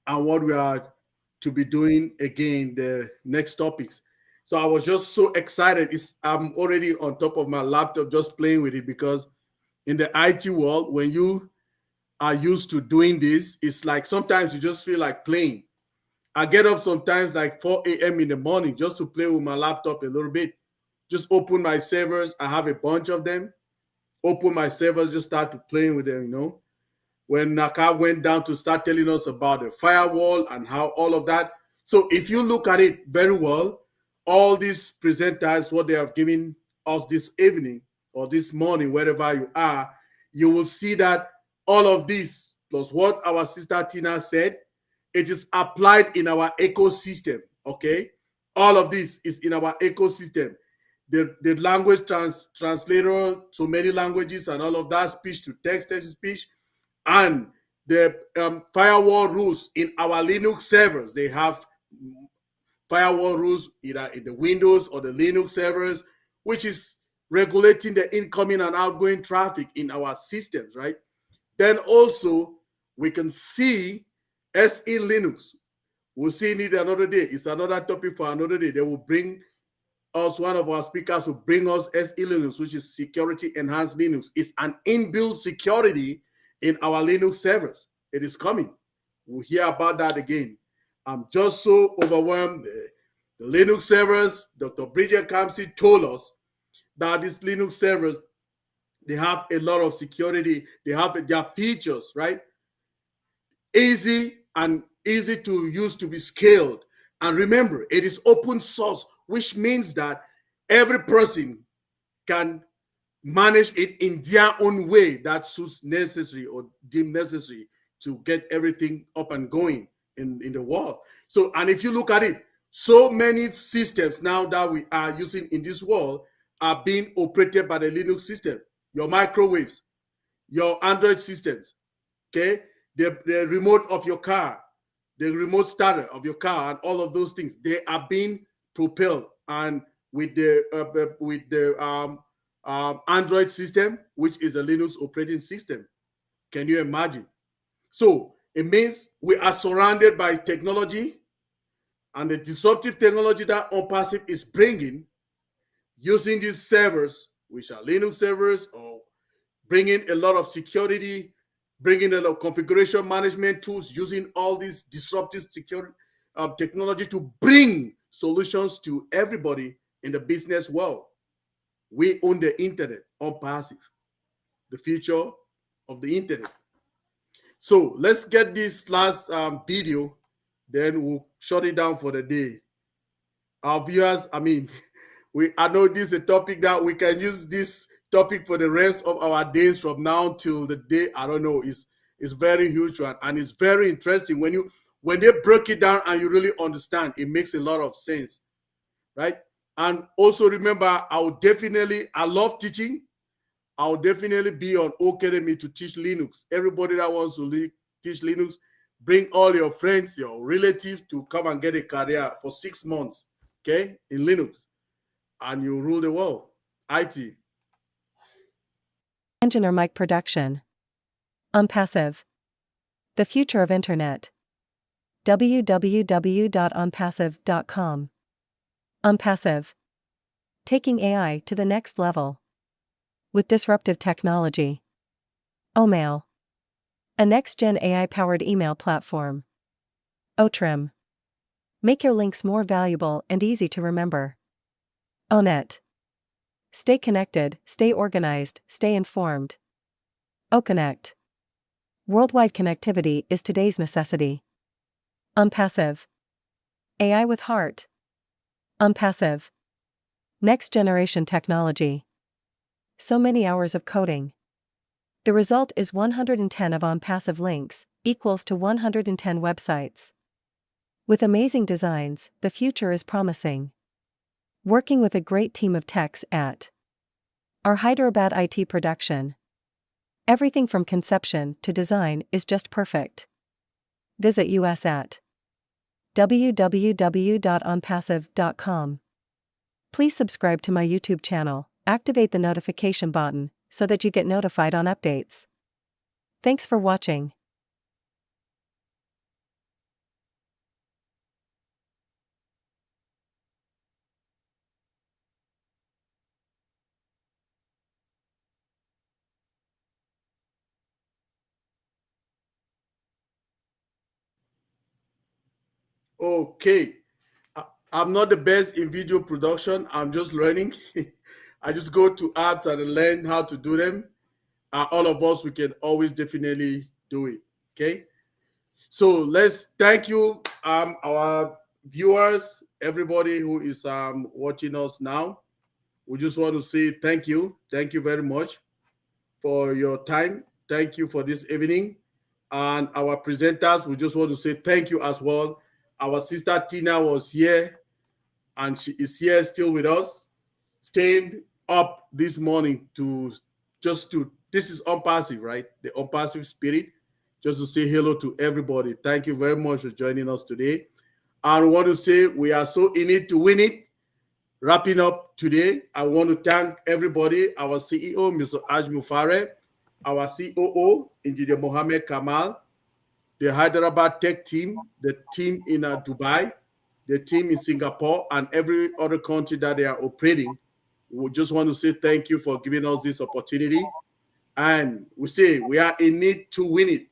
and what we are to be doing again, the next topics. So I was just so excited. I'm already on top of my laptop just playing with it, because in the IT world, when you are used to doing this, it's like sometimes you just feel like playing. I get up sometimes like 4 a.m. in the morning just to play with my laptop a little bit. Just open my servers. I have a bunch of them. Open my servers, just start to playing with them, you know. When Naka went down to start telling us about the firewall and how all of that. So if you look at it very well, all these presenters, what they have given us this evening or this morning, wherever you are, you will see that all of this, plus what our sister Tina said, it is applied in our ecosystem, okay? All of this is in our ecosystem. The language translator, so many languages and all of that, speech to text, text to speech, and the firewall rules in our Linux servers. They have firewall rules either in the Windows or the Linux servers, which is regulating the incoming and outgoing traffic in our systems, right? Then also we can see SE Linux. We'll see it another day. It's another topic for another day. They will bring us, one of our speakers will bring us SE Linux, which is security enhanced Linux. It's an inbuilt security in our Linux servers. It is coming. We'll hear about that again. I'm just so overwhelmed. The Linux servers, Dr. Bridget Kamsi told us that these Linux servers, they have a lot of security. They have their features, right? Easy to use, to be scaled. And remember, it is open source, which means that every person can manage it in their own way that suits necessary or deemed necessary. to get everything up and going in the world. So, and if you look at it, so many systems now that we are using in this world are being operated by the Linux system. Your microwaves, your Android systems, okay? The remote of your car, the remote starter of your car, and all of those things, they are being propelled and with the Android system, which is a Linux operating system. Can you imagine? So it means we are surrounded by technology, and the disruptive technology that ONPASSIVE is bringing, using these servers, which are Linux servers, or bringing a lot of security, bringing a lot of configuration management tools, using all these disruptive security technology to bring solutions to everybody in the business world. We own the internet, ONPASSIVE, the future of the internet. So let's get this last video, then we'll shut it down for the day. Our viewers, I mean, I know this is a topic that we can use this topic for the rest of our days from now till the day, I don't know, it's very huge one, and it's very interesting. When they break it down and you really understand, it makes a lot of sense, right? And also remember, I love teaching. I'll definitely be on Wkly to teach Linux. Everybody that wants to teach Linux, bring all your friends, your relatives to come and get a career for 6 months, okay, in Linux, and you rule the world. IT. Engineer Mike Production. ONPASSIVE. The future of Internet. www.onpassive.com. ONPASSIVE. Taking AI to the next level. With disruptive technology. OMail. A next-gen AI-powered email platform. OTrim. Make your links more valuable and easy to remember. ONET. Stay connected, stay organized, stay informed. OConnect. Worldwide connectivity is today's necessity. ONPASSIVE. AI with heart. ONPASSIVE. Next generation technology. So many hours of coding. The result is 110 of ONPASSIVE links, equals to 110 websites. With amazing designs, the future is promising. Working with a great team of techs at our Hyderabad IT production. Everything from conception to design is just perfect. Visit us at www.onpassive.com. Please subscribe to my YouTube channel, activate the notification button so that you get notified on updates. Thanks for watching. Okay. I'm not the best in video production. I'm just learning. I just go to apps and learn how to do them. All of us, we can always definitely do it. Okay. So let's thank you, our viewers, everybody who is watching us now. We just want to say thank you. Thank you very much for your time. Thank you for this evening. And our presenters, we just want to say thank you as well. Our sister Tina was here, and she is here still with us, staying up this morning this is ONPASSIVE, right? The ONPASSIVE spirit, just to say hello to everybody. Thank you very much for joining us today. And I want to say we are so in it to win it. Wrapping up today, I want to thank everybody, our CEO, Mr. Ajmu Fare, our COO, Engineer Mohammed Kamal, the Hyderabad tech team, the team in Dubai, the team in Singapore, and every other country that they are operating. We just want to say thank you for giving us this opportunity. And we say we are in it to win it.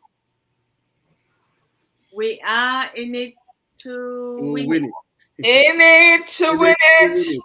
We are in it to win it. In it to win it.